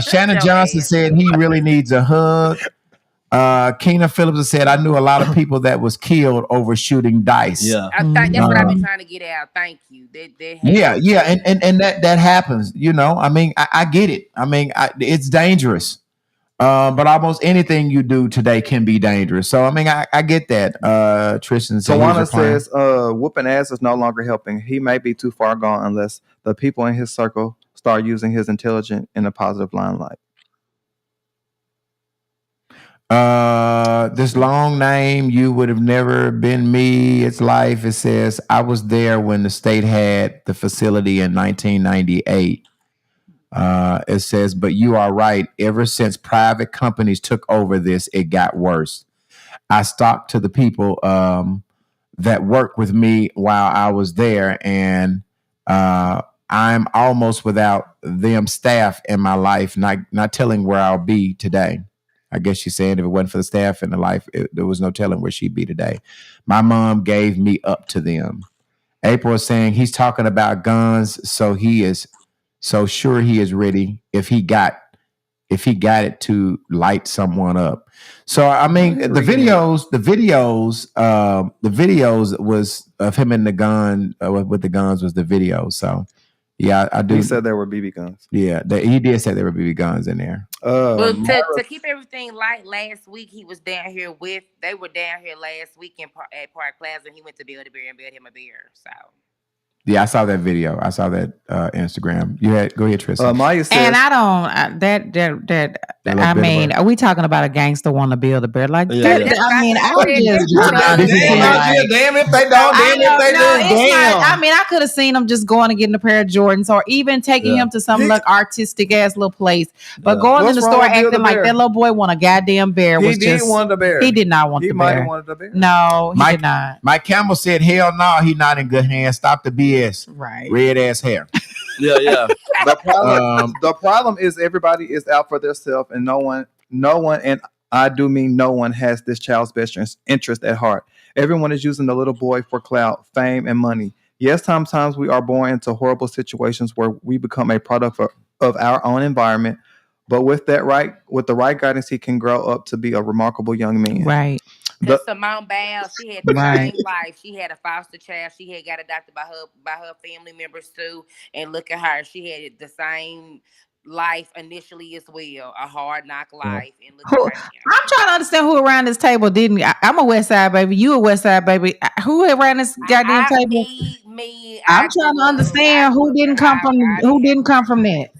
Shannon Johnson said he really needs a hug. Keena Phillips said, I knew a lot of people that was killed over shooting dice. Yeah. I think that's what I've been trying to get out. Thank you. Yeah, and that happens. You know, I mean, I get it. I mean, it's dangerous. But almost anything you do today can be dangerous. So I mean, I get that. Tristan said, Tawana says, whooping ass is no longer helping. He may be too far gone unless the people in his circle start using his intelligence in a positive limelight. This long name, you would have never been me. It's life. It says, I was there when the state had the facility in 1998. It says, but you are right. Ever since private companies took over this, it got worse. I talked to the people that worked with me while I was there, and I'm almost without them staff in my life, not telling where I'll be today. I guess she's saying if it wasn't for the staff in the life, there was no telling where she'd be today. My mom gave me up to them. April is saying he's talking about guns, so he is so sure he is ready if he got it to light someone up. So I mean, the videos was of him in the gun with the guns was the video. So yeah, I do. He said there were BB guns. Yeah, he did say there were BB guns in there. Well, to keep everything light, last week they were down here last week at Park Plaza, and he went to Build a Bear and built him a beer. So yeah, I saw that video. I saw that Instagram. Go ahead, Tristan. Maya says, and I don't I mean, are we talking about a gangster want to build a bear like that? I mean, I would just damn if they don't, damn if they do. Damn. I mean, I could have seen him just going to get a pair of Jordans, or even taking him to some like artistic ass little place. But going in the store acting like that little boy want a goddamn bear was he didn't want the bear. He did not want the bear. He might have wanted the bear. No, he did not. Mike Campbell said, "Hell no, he not in good hands. Stop the BS." Right. Red ass hair. Yeah. The problem is everybody is out for themselves, and no one, and I do mean no one has this child's best interest at heart. Everyone is using the little boy for clout, fame, and money. Yes, sometimes we are born into horrible situations where we become a product of our own environment. But with the right guidance, he can grow up to be a remarkable young man. Right. Simone Biles, she had the same life. She had a foster child. She had got adopted by her family members too. And look at her. She had the same life initially as well, a hard knock life. And look at her. I'm trying to understand who around this table didn't. I'm a West Side baby. You a West Side baby. Who around this goddamn table? Me. I'm trying to understand who didn't come from that.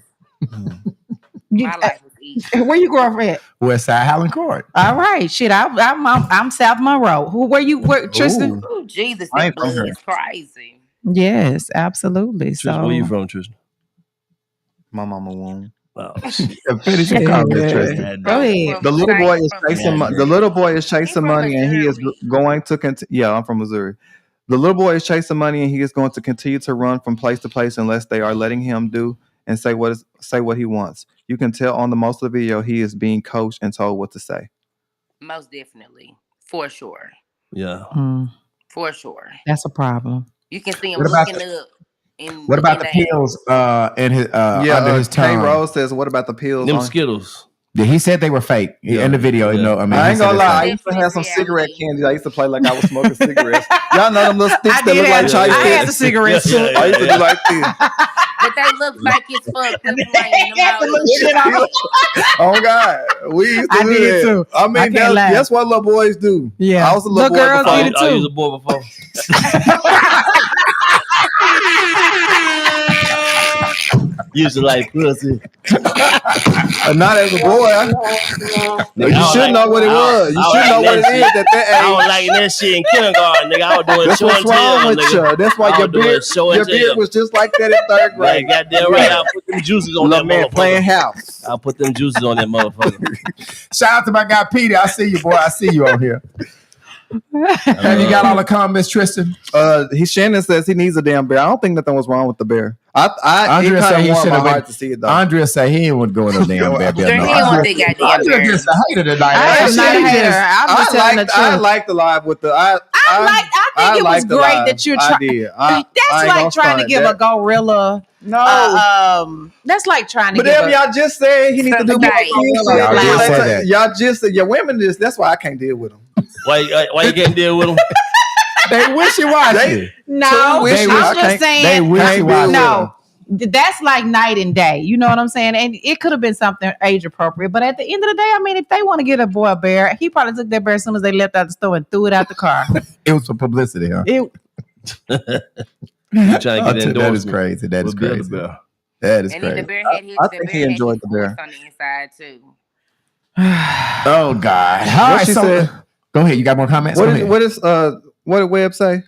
My life was easy. Where you grew up at? West Side Highland Court. All right, shit. I'm South Monroe. Where Tristan? Oh Jesus, that blood is crazy. Yes, absolutely. Tristan, where you from, Tristan? My mama won. Oh, finish your comment, Tristan. Go ahead. The little boy is chasing. The little boy is chasing money, and he is going to continue. Yeah, I'm from Missouri. The little boy is chasing money, and he is going to continue to run from place to place unless they are letting him do and say what he wants. You can tell on the most of the video he is being coached and told what to say. Most definitely, for sure. Yeah, for sure. That's a problem. You can see him looking up. What about the pills in his under his tongue? K Rose says, "What about the pills?" Them Skittles. Yeah, he said they were fake in the video. Yeah. No, I mean, I ain't gonna lie. I used to have some cigarette candy. I used to play like I was smoking cigarettes. Y'all know them little sticks that look like chai sticks? I had the cigarettes too. I used to do like this. But they look fake as fuck. Quit playing them Had the little hoes. shit on. Oh God, we used to I do did that. too. I I mean, can't lie. that's what little boys do. Yeah. I was a little Little boy girls before. did it I too. was a boy before. Used to like pussy. Not as a boy. Nigga, You should know what it was. You should know what it is at that I was age. liking that shit in kindergarten, nigga. I was doing That's show what's and tell, wrong with nigga. you. That's why I your was doing beard, show and your beard tell. was just like that in third Yeah, grade. goddamn right. I'll put them juices on that Little man motherfucker. playing house. I'll put them juices on that motherfucker. Shout out to my guy Peter. I see you, boy. I see you on here. Have you got all the comments, Tristan? Shannon says he needs a damn bear. I don't think nothing was wrong with the bear. Andrea it said kind he of warmed should my have heart been. to see it though. Andrea said he ain't going no damn bear. Girl, he ain't want that goddamn Andrea bear. just a hater tonight. I am not a hater. I'm just telling the truth. I liked the live with the. I think it was liked the great live. that you're I trying. did. That's like trying to give a gorilla. No. That's like trying to But give. then y'all just said he needs to do more. Y'all just said that. Y'all just said your women just. That's why I can't deal with them. Why you can't deal with them? They wishy-washy. No, I'm just saying. They wishy-washy. No, that's like night and day. You know what I'm saying? And it could have been something age appropriate. But at the end of the day, I mean, if they want to get a boy a bear, he probably took that bear as soon as they left out the store and threw it out the car. It was for publicity, huh? You trying to get That is endorsement. crazy. That is With Bill crazy. the Bear. That is And then the crazy. bear had his, I the think bear he enjoyed had the his bear. voice on the inside too. Oh God! All right, she so said? go ahead. You got more comments? Go ahead. What did Webb say?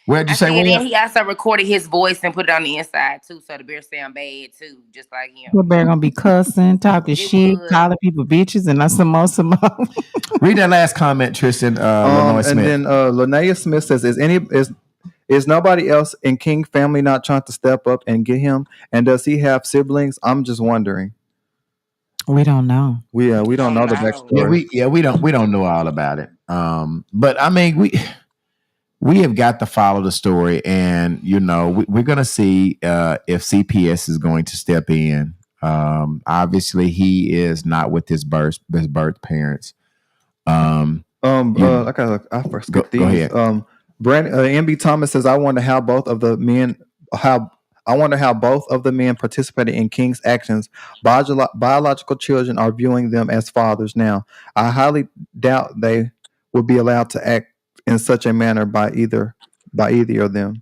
Where'd you I say? said, Webb? and he also recorded his voice and put it on the inside too, so the bear sound bad too, just like him. The bear gonna be cussing, talking shit, would. calling people bitches, and that's some more. Read that last comment, Tristan. Lenoy Smith. And then Linnea Smith says, is nobody else in King family not trying to step up and get him? And does he have siblings? I'm just wondering. We don't know. We don't know the backstory. we don't know all about it. But I mean, we have got to follow the story, and we're going to see if CPS is going to step in. Obviously, he is not with his birth parents. I forgot these. Go ahead. Brandon MB Thomas says, I wonder how both of the men participated in King's actions. Biological children are viewing them as fathers now. I highly doubt they would be allowed to act in such a manner by either of them.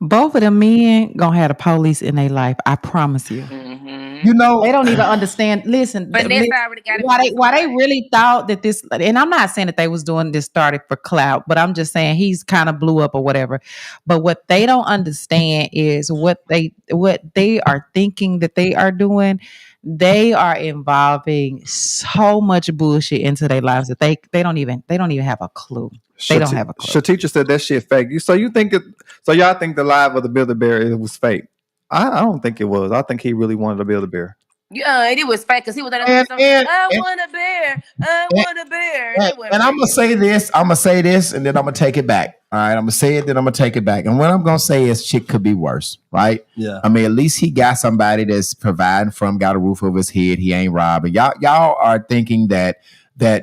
Both of them men gonna have the police in their life. I promise you. Mm-hmm. They don't even understand. Listen, But they already got it. why they really thought that this, and I'm not saying that they was doing this started for clout, but I'm just saying he's kind of blew up or whatever. But what they don't understand is what they are thinking that they are doing. They are involving so much bullshit into their lives that they don't even have a clue. They don't have a clue. Teacher said that shit fake. So y'all think the live of the Build-A-Bear it was fake? I don't think it was. I think he really wanted to build a bear. Yeah, it was fake because he was I want a bear. I want a bear. And I'm gonna say this, and then I'm gonna take it back. All right, I'm gonna say it, then I'm gonna take it back. And what I'm gonna say is, shit could be worse, right? Yeah. I mean, at least he got somebody that's providing for him, got a roof over his head. He ain't robbing. Y'all are thinking that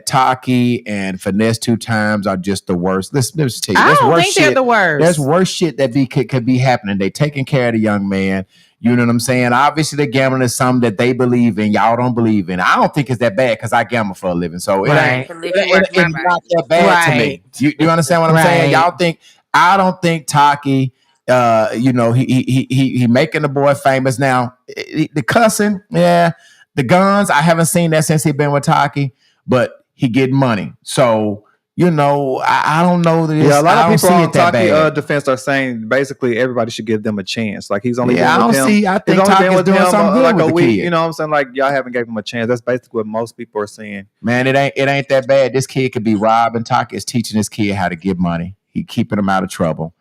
Taki and Finesse2Tymes are just the worst. Let's tell you, I that's don't worse think shit. they're the worst. There's worse shit that could be happening. They taking care of the young man. You know what I'm saying? Obviously, the gambling is something that they believe in. Y'all don't believe in. I don't think it's that bad because I gamble for a living. So it ain't not that bad to me. You understand what I'm saying? Y'all think, I don't think Taki, he making the boy famous. Now, the cussing, yeah. The guns, I haven't seen that since he been with Taki, but he getting money. So, I don't know that. Yeah, a lot of people on Taki defense are saying basically everybody should give them a chance. Like he's only been with him. I think Taki's doing something good with a the week. kid. You know what I'm saying? Like y'all haven't gave him a chance. That's basically what most people are saying. Man, it ain't that bad. This kid could be robbing. Taki is teaching this kid how to get money. He keeping him out of trouble.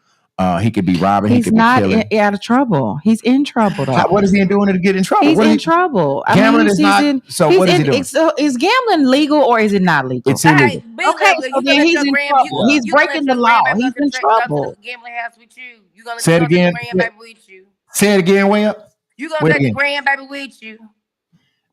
He could be robbing. He's not out of trouble. He's in trouble though. What is he doing to get in trouble? He's in trouble. Gambling is not. So what is he doing? Is gambling legal or is it not legal? It's illegal. Okay, so then he's in trouble. He's breaking the law. He's in trouble. Gambling house with you. You gonna say it again? Grandbaby with you. Say it again, Webb. You gonna let the grandbaby with you?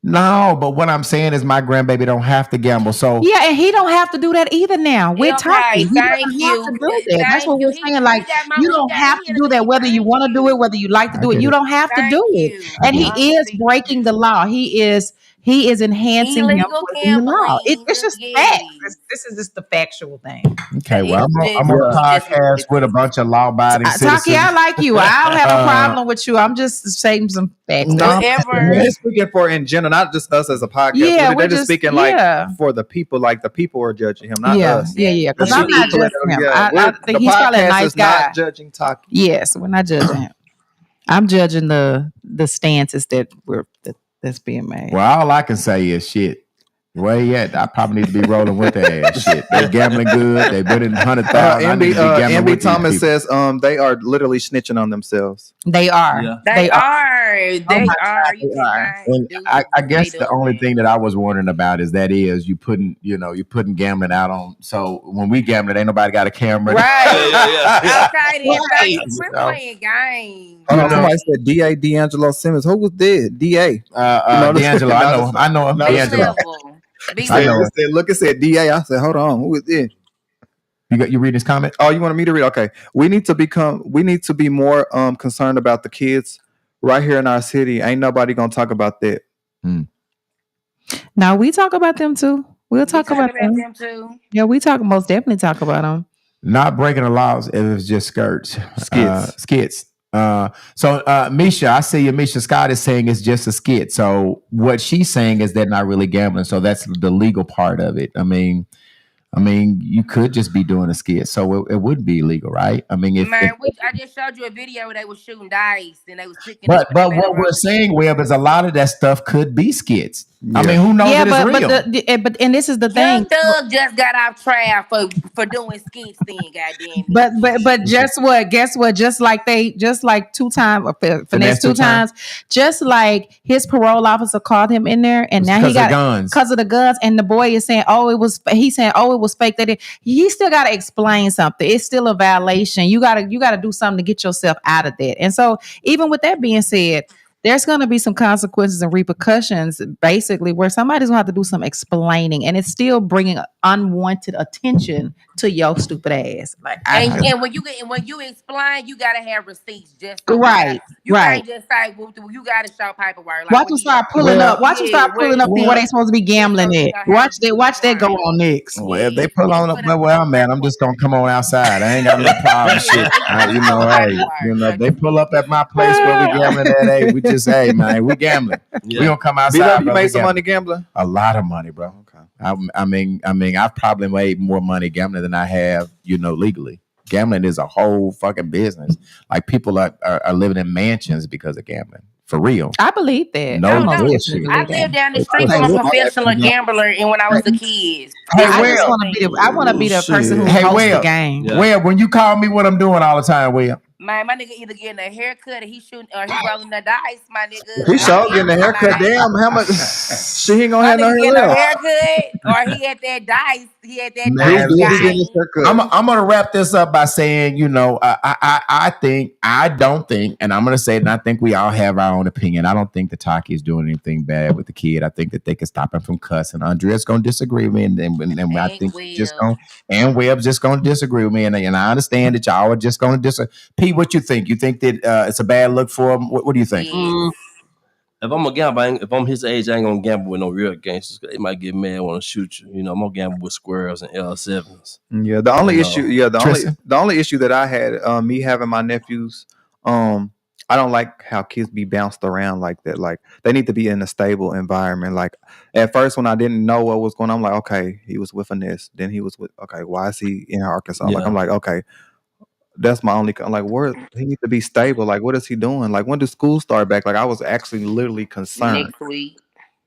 No, but what I'm saying is my grandbaby don't have to gamble. So Yeah, and he don't have to do that either now. With Taki, Okay, he thank doesn't have to you. do that. That's Thank what you. we're saying. Like, you don't have to do that, whether you Thank want to do it, you. whether you like to I do it. get You it. don't have to do Thank it. you. And I get he is breaking the law. He is enhancing him, Illegal breaking the law. gambling. It's just facts. Yes. This is just the factual thing. Okay, well, It's I'm just on a it's just podcast with a bunch of law-abiding Taki, citizens. I like you. I don't have a Uh, problem with you. I'm just saying some facts. No, whatever. they're speaking for in general, not just us as a podcast. Yeah, They're we're just just speaking like for the people. Like the people are judging him, not us. Yeah. Because The I'm not people judging him. yeah, I think the he's probably a podcast nice is guy. not judging Taki. Yes, we're not judging him. I'm judging the stances that's being made. Well, all I can say is shit. Where he at? I probably need to be rolling with their ass. Shit, they gambling good. They put in 100,000. I need to be gambling with Thomas these people. says they are literally snitching on themselves. They are. Yeah. They are. Oh They my are. God, You they are. cannot And do I what guess they the only doing. thing that I was wondering about is you putting gambling out on. So when we gambling, ain't nobody got a camera. Right. Okay, then. Right. Quit playing games. Hold on, somebody said D.A. D'Angelo Simmons. Who was that? D.A. D'Angelo. I know him. Big D'Angelo. level. Big I know level. him. Look, it said D.A. I said, hold on, who is this? You reading his comment? Oh, you wanted me to read? Okay. We need to be more concerned about the kids right here in our city. Ain't nobody gonna talk about that. Now we talk about them too. We'll talk about them. Too. Yeah, we most definitely talk about them. Not breaking the laws if it's just skirts. Skits. So Misha, I see you. Misha Scott is saying it's just a skit. So what she's saying is they're not really gambling. So that's the legal part of it. I mean, you could just be doing a skit, so it would be illegal, right? I mean, I just showed you a video where they was shooting dice and they was picking but up. what we're saying, Webb, is a lot of that stuff could be skits. I mean, who knows that it's real? But this is the Young thing. Thug just got off trial for doing skits. Then, goddamn. But just what? Guess what? Just like Finesse 2Tymes. Just like his parole officer called him in there, and now he got because of the guns. And the boy is saying, he's saying, it was fake. That he still got to explain something. It's still a violation. You got to do something to get yourself out of that. And so, even with that being said, there's going to be some consequences and repercussions, basically, where somebody's going to have to do some explaining, and it's still bringing unwanted attention to your stupid ass. Like, and when you explain, you gotta have receipts. Just so right. You can't just say, well, you gotta show paperwork. Like, watch them start pulling up. Watch them start pulling up where they supposed to be gambling at. Watch that go on next. Well, if they pull on up where I'm at, I'm just gonna come on outside. I ain't got no problem. Shit, if they pull up at my place where we gambling at, hey, we just man, we gambling. We gonna come outside. You made some money gambling? A lot of money, bro. Okay. I mean, I've probably made more money gambling than I have, legally. Gambling is a whole fucking business. Like people are living in mansions because of gambling. For real. I believe that. No, I lived down the street from a professional gambler, and when I was a kid. I want to be the person who hosts the game. Well, when you call me what I'm doing all the time, Will. My nigga either getting a haircut or he shooting or he rolling the dice, my nigga. He sure getting a haircut. Damn, how much? She ain't gonna have no hair getting a left. haircut or he had that dice. He had that dice. I'm gonna wrap this up by saying, I don't think, and I'm gonna say it, and I think we all have our own opinion. I don't think the Taki is doing anything bad with the kid. I think that they can stop him from cussing. Andrea's gonna disagree with me, and I think and Webb's just gonna disagree with me, and I understand that y'all are just gonna disagree. Pete, what you think? You think that it's a bad look for him? What do you think? If I'm a gambler, if I'm his age, I ain't gonna gamble with no real gangsters. They might get mad, want to shoot you. I'm gonna gamble with squirrels and L7s. Yeah, the only issue. Yeah, the only issue that I had, me having my nephews, I don't like how kids be bounced around like that. Like they need to be in a stable environment. Like at first, when I didn't know what was going on, I'm like, okay, he was with Finesse. Then he was with, okay, why is he in Arkansas? Yeah. Like I'm like, okay. That's my only where he needs to be stable. Like, what is he doing? Like, when does school start back? Like, I was actually literally concerned. Next week.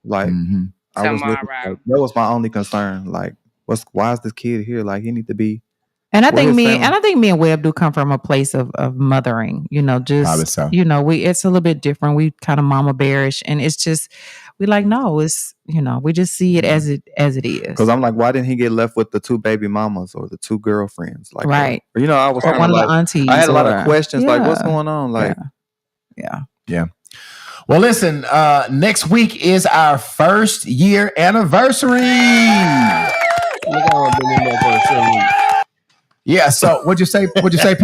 Like, I was that was my only concern. Like, why is this kid here? Like, he need to be. And I think me and Webb do come from a place of mothering. It's a little bit different. We kind of mama bearish, and it's just we like no, it's we just see it as it is. Because I'm like, why didn't he get left with the two baby mamas or the two girlfriends? Like, right? I was one of the aunties. I had a lot of questions. Like, what's going on? Like, yeah. Well, listen, next week is our 1st year anniversary. Look, I only been in there for 7 weeks. Yeah, so what'd you say, Pete? What'd you say?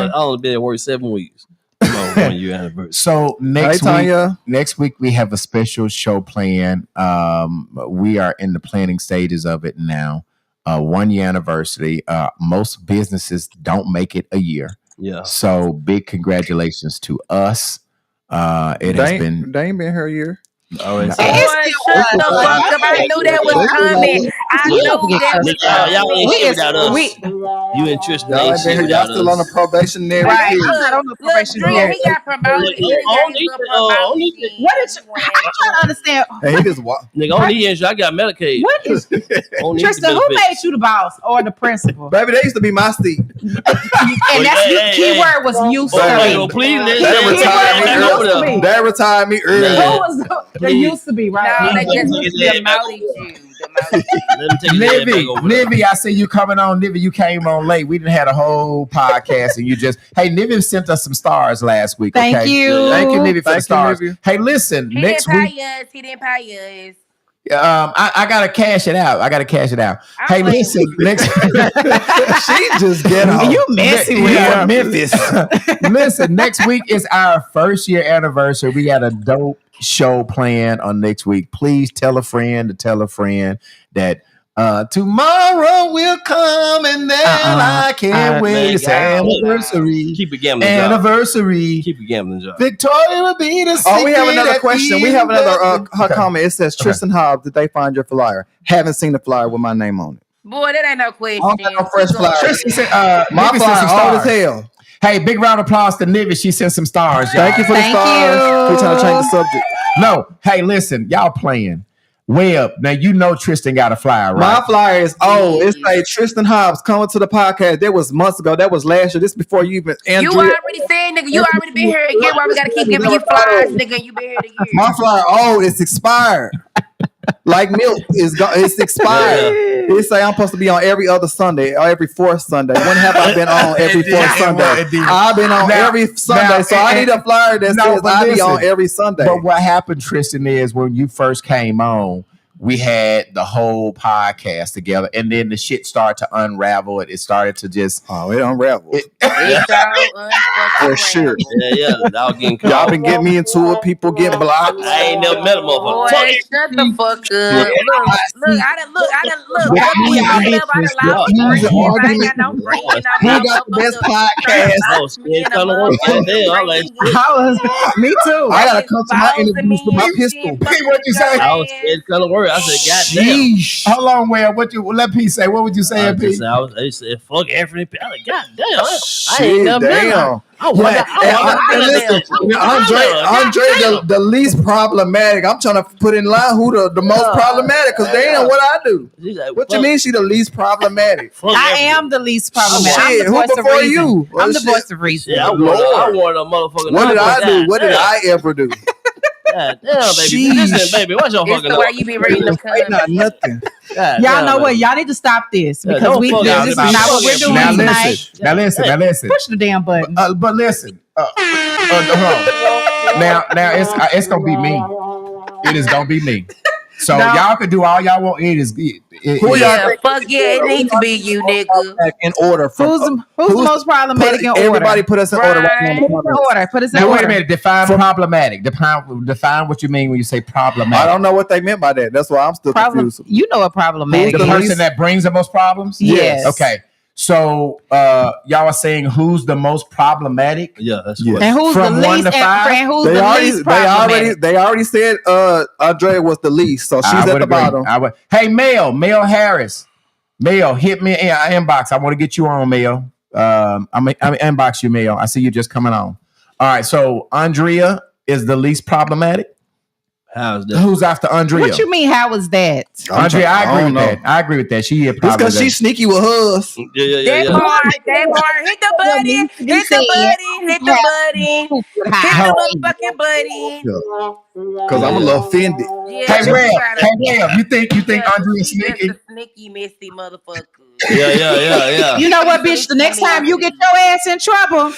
I only been at work 7 weeks. My 1 year anniversary. So next week we have a special show planned. We are in the planning stages of it now. 1 year anniversary. Most businesses don't make it a year. Yeah. So big congratulations to us. It has been. They ain't been here a year. Oh, it's Boy, shut the fuck up. I knew that was coming. I knew that was y'all ain't shit without us. You and Tristan ain't shit without us. Y'all still on the probationary. Right. Look, Dream, he got promoted. He got his little promotion. What is? I'm trying to understand. And he just walked. Nigga, on the end, I got Medicaid. What is Tristan? Who made you the boss or the principal? Baby, they used to be my seat. And that's keyword was used to. Please, they retired me early. Who was? There used to be, right? No, they just demoted you. Nivy, I see you coming on. Nivy, you came on late. We didn't have a whole podcast, and you just Nivy sent us some stars last week. Thank you, Nivy, for the stars. Hey, listen, he next didn't week. pay us. He didn't pay us. I gotta cash it out. Hey, listen, next she just get on. You messy with Memphis. Listen, next week is our 1st year anniversary. We got a dope show planned on next week. Please tell a friend that tomorrow will come and then I can't wait. It's anniversary. Keep it gambling. Anniversary. Keep it gambling job. Victoria will be the Oh, we have another question. We have another comment. It says, Tristan Hobbs, did they find your flyer? Haven't seen the flyer with my name on it. Boy, that ain't no question. I don't got no fresh flyer. Tristan said, my flyer old as hell. Hey, big round of applause to Nivy. She sent some stars. Y'all. Thank you for the stars. We're trying to change the subject. No. Hey, listen. Y'all playing. Way up. Now, you know Tristan got a flyer, right? My flyer is old. It's like Tristan Hobbs coming to the podcast. That was months ago. That was last year. This before you even You already said, nigga, you already been here again. Why we gotta keep giving you flyers, nigga? You been here again. My flyer old. It's expired. Like milk it's expired. It say I'm supposed to be on every other Sunday or every 4th Sunday. When have I been on every 4th Sunday? I've been on every Sunday, so I need a flyer that says I be on every Sunday. But what happened, Tristan, is when you first came on, we had the whole podcast together, and then the shit started to unravel. It started to just it unraveled. For sure. Yeah. Y'all been getting me into it. People get blocked. I ain't never met a motherfucker. Boy, shut the fuck up. Look. I done look. I done lost friends. I ain't got no friends. Who got the best podcast? I was scared to work. Me too. I gotta come to my interviews with my pistol. What you say? I was scared to come to work. I said, God damn. Hold on, Where? Let P say. What would you say, P? I said, fuck Anthony. I was like, God damn. I Shit, ain't never met him. damn. Andre, the least problematic. I'm trying to put in line who the most problematic, because damn what I do. What you mean she the least problematic? I am the least problematic. Shit, who before you? I'm the voice of reason. Yeah, I want a motherfucker. What did I do? What did I ever do? God damn, baby. Listen, baby, what's your fucking It's the way you be reading the comments. Not nothing. Y'all know what? Y'all need to stop this because this is not what we're doing tonight. Now listen. Push the damn button. But listen. Now it's gonna be me. It is gonna be me. So y'all can do all y'all want. It is good. Fuck yeah, it needs to be you, nigga. In order. Who's the most problematic in order? Everybody put us in order. Put us in now, order. wait a minute. Define problematic. Define what you mean when you say problematic. I don't know what they meant by that. That's why I'm still confused. You know what problematic The is. person that brings the most problems? Yes. Okay. So y'all are saying who's the most problematic? Yeah, that's what. And who's From the 1 least? to 5? And who's the least problematic? They already said Andrea was the least, so she's at the bottom. Hey, Mel Harris. Mel, hit me in inbox. I want to get you on, Mel. I'm inbox you, Mel. I see you just coming on. All right, so Andrea is the least problematic. How's that? Who's after Andrea? What you mean? How was that? Andrea, I agree with that. She It's because she's sneaky with hers. Yeah. That part. Hit the button. Hit the motherfucking button. Because I'm a little offended. Yeah, Hey, Rev, you think Andrea's sneaky? Just a sneaky, messy motherfucker. Yeah. You know what, bitch? The next time you get your ass in trouble,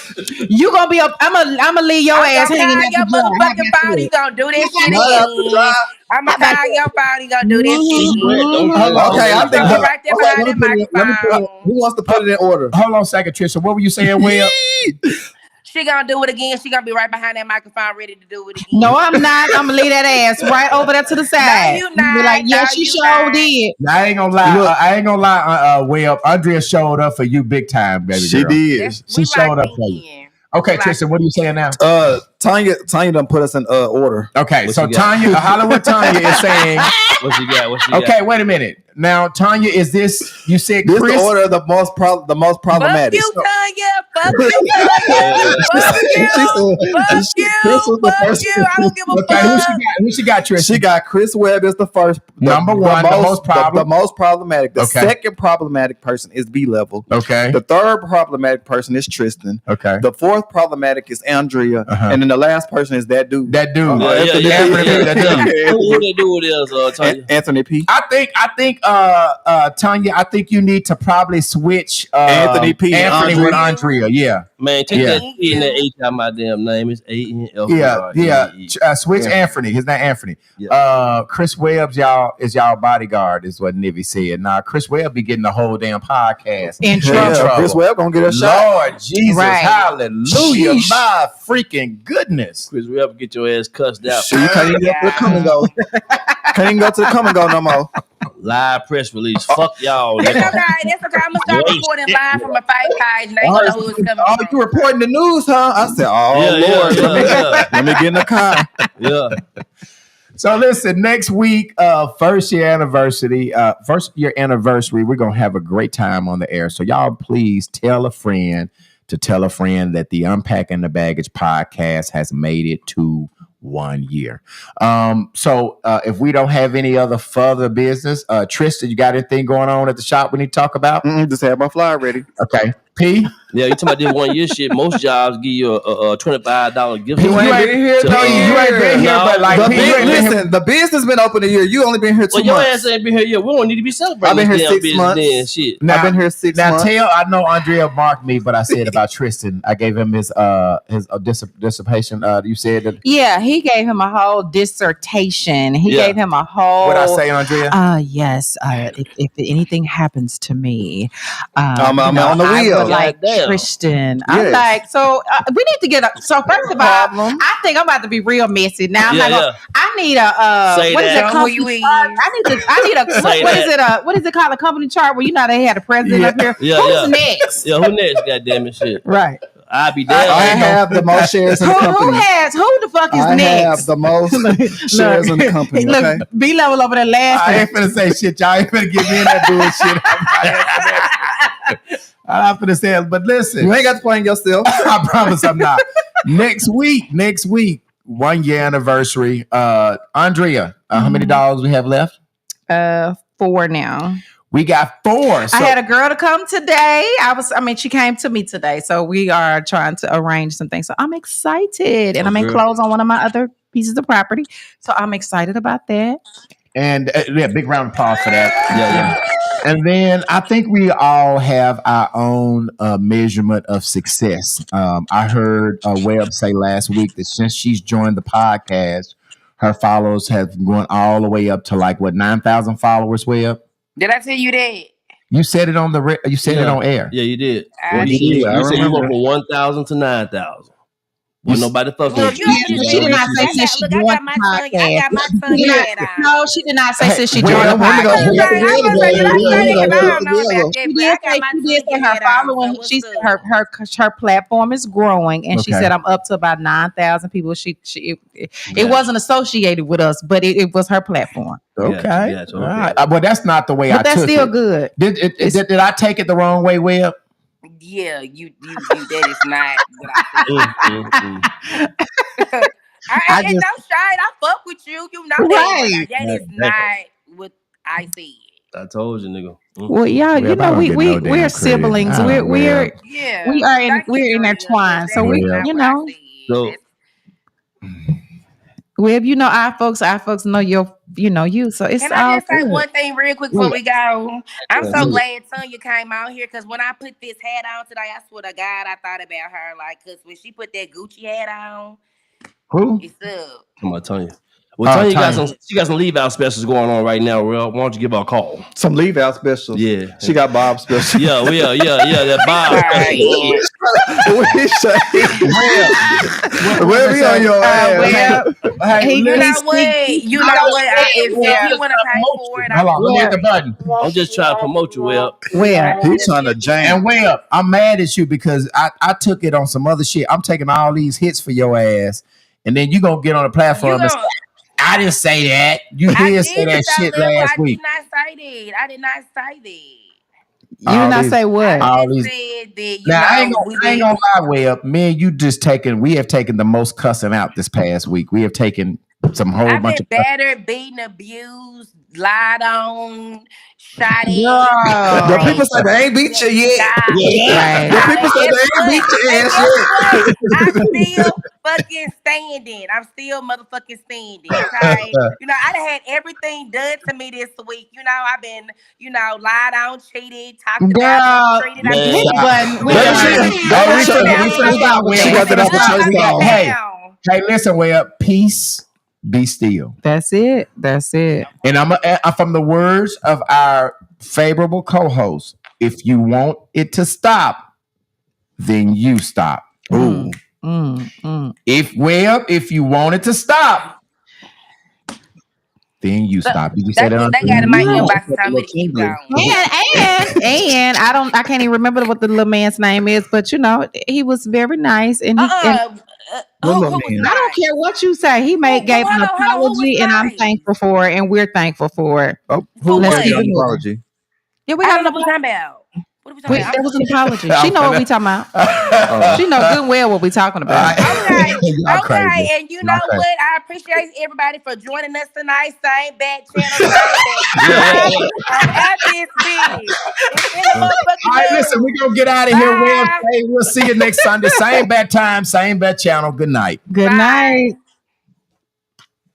you gonna be up. I'm gonna leave your ass I'm hanging gonna at call the your dry. How motherfucking about phone. that? You gonna do that shit How about again. I'm gonna How about call your phone. You gonna do that shit She again. sweat. Don't Okay, I You think gonna be right there okay, behind that microphone. who wants to put it in order? Hold on a second, Trisha. What were you saying, Will? She gonna do it again. She gonna be right behind that microphone, ready to do it again. No, I'm not. I'm gonna leave that ass right over there to the side. No, you Be not. like, yeah, No, she you sure not. did. Now, I ain't gonna lie. Will, Andrea showed up for you big time, baby She girl. did. She showed up for you. Okay, Trisha, what are you saying now? Tanya done put us in order. Okay, What so you got? Tanya, Hollywood Tanya is saying. What she got? Okay, wait a minute. Now, Tanya, is this you said This Chris? the order of the most problematic. Fuck you, Tanya. Fuck you, Tanya. Fuck you. Chris was the Fuck first. you. I don't give a Okay, fuck. who she got, Trisha? She got Chris Webb as the first. Number one, the most problematic. The Okay. second problematic person is B level. Okay. The third problematic person is Tristan. Okay. The fourth problematic is Andrea. And then the last person is that dude. That dude. Anthony P. Who they do with Tanya? Anthony P. I think Tanya, I think you need to probably switch Anthony P. and Anthony with Andrea. Andrea. Yeah. Man, take that T and that H out my damn name. It's A-N-F. Switch Anthony. His name Anthony. Chris Webb's y'all bodyguard is what Nivy said. Now Chris Webb be getting the whole damn podcast in trouble. Chris Webb gonna get a shot. Lord Jesus, Right. hallelujah, Sheesh. my freaking goodness. Chris Webb get your ass cussed out. So you can't even go to the come and go. Can't even go to the come and go no more. Live press release. Fuck y'all. That's nigga. okay. I'm gonna start recording live from a fake page. And they gonna know who it's coming Oh, from. you reporting the news, huh? I said, oh Yeah, Lord, yeah. let me get in the car. Yeah. So listen, next week, first year anniversary, we're gonna have a great time on the air. So y'all please tell a friend that the Unpacking the Baggage podcast has made it to 1 year. So if we don't have any other further business, Tristan, you got anything going on at the shop we need to talk about? Just have my flyer ready. Okay. P? Yeah, you talking about this 1 year shit. Most jobs give you a $25 gift. You ain't been here, to, you ain't been here, but like The P, you ain't been here. listen, the business been open a year. You only been here 2 Well, your months. ass ain't been here yet. We don't need to be celebrating. I've been this here damn 6 business months. then, shit. Now, I've been here 6 now months. I know Andrea marked me, but I said about Tristan, I gave him his dissipation. You said that. Yeah, he gave him a whole dissertation. He gave him a whole. What I say, Andrea? Yes. If anything happens to me, I'm on the I wheel. would like Goddamn. Tristan. I'm Yes. like, so we need to get a. So first of all, I think I'm about to be real messy now. I'm Yeah, not gonna, yeah. I need a Say what is that. it? Company Who you chart. I need a Say what that. is it? What is it called? A company chart where you know they had a president up here. Yeah, Who's yeah. next? Yeah, who next? Goddamn it, shit. Right. I'll be I damn. have the most shares in the Who company. the fuck is I next? have the most shares in the company. Look, Okay. B level over there I laughing. ain't finna say shit, y'all ain't finna get me in that bullshit. I'm not finna say it, but listen. You ain't got to play yourself. I promise I'm not. Next week, 1 year anniversary. Andrea, how many dollars we have left? 4 now. We got 4. So I had a girl to come today. She came to me today. So we are trying to arrange some things. So I'm excited. And I'm in close on one of my other pieces of property. So I'm excited about that. and big round of applause for that. Yeah. And then I think we all have our own measurement of success. I heard Webb say last week that since she's joined the podcast, her followers have gone all the way up to 9,000 followers. Webb, did I tell you that? You said it on you said it on air. Yeah, you did. I You did. said you went from 1,000 to 9,000. Well, nobody fucking. Look, she did not say since she joined the podcast. I got my tongue hat on. No, she did not say since she Wait, joined the wait, podcast. wait, wait, She did say her following. She said her platform is growing, and she said I'm up to about 9,000 people. It wasn't associated with us, but it was her platform. Okay, Yeah, all right. Well, that's not the way I But that's took still it. good. Did I take it the wrong way, Webb? Yeah, you that is not what I think. I no shade. I fuck with you. You know that. That is not what I said. I told you, nigga. Well, y'all, you know, we're siblings. We're intertwined. So So Webb, you know our folks know your you. So it's Can I all just say good. one thing real quick before we go? I'm so glad Tanya came out here because when I put this hat on today, I swear to God, I thought about her. Like, because when she put that Gucci hat on, Who? it's up. Come on, Tanya. Well, Tanya got some leave out specials going on right now. Why don't you give her a call? Some leave out specials. Yeah. She got Bob special. Yeah. That Bob special. Where we on your ass? Hey, you know what? If he want to pay for it, hold on. Let me hit the button. I'm just trying to promote you, Well. He's trying to jam. And I'm mad at you because I took it on some other shit. I'm taking all these hits for your ass, and then you gonna get on the platform and say, I didn't say that. You did say that shit last week. I did not say that. You did not say what? I just said that, I ain't gonna lie, Web. Me and you we have taken the most cussing out this past week. We have taken some whole bunch of battered, beaten, abused, lied on, shot in. The people say they ain't beat you yet. The people say they ain't beat your ass yet. I'm still fucking standing. I'm still motherfucking standing. Okay. I done had everything done to me this week. I've been, lied on, cheated, talked about, treated. Hey, listen, Web. Peace. Be still. That's it. And I'm from the words of our favorable co-host. If you want it to stop, then you stop. Ooh. If you want it to stop, then you stop. Did you say that? They got in my inbox and told me to keep going. And I can't even remember what the little man's name is, but he was very nice and who was I don't care what you say. He gave an apology, and I'm thankful for it, and we're thankful for it. Oh, who gave an apology? Yeah, we got an apology. What are we talking about? There was an apology. She know what we talking about. She know good well what we talking about. Okay. And you know what? I appreciate everybody for joining us tonight. Same bad channel, at this big. All right, listen, we're gonna get out of here. We'll see you next Sunday. Same bad time, same bad channel. Good night. Good night.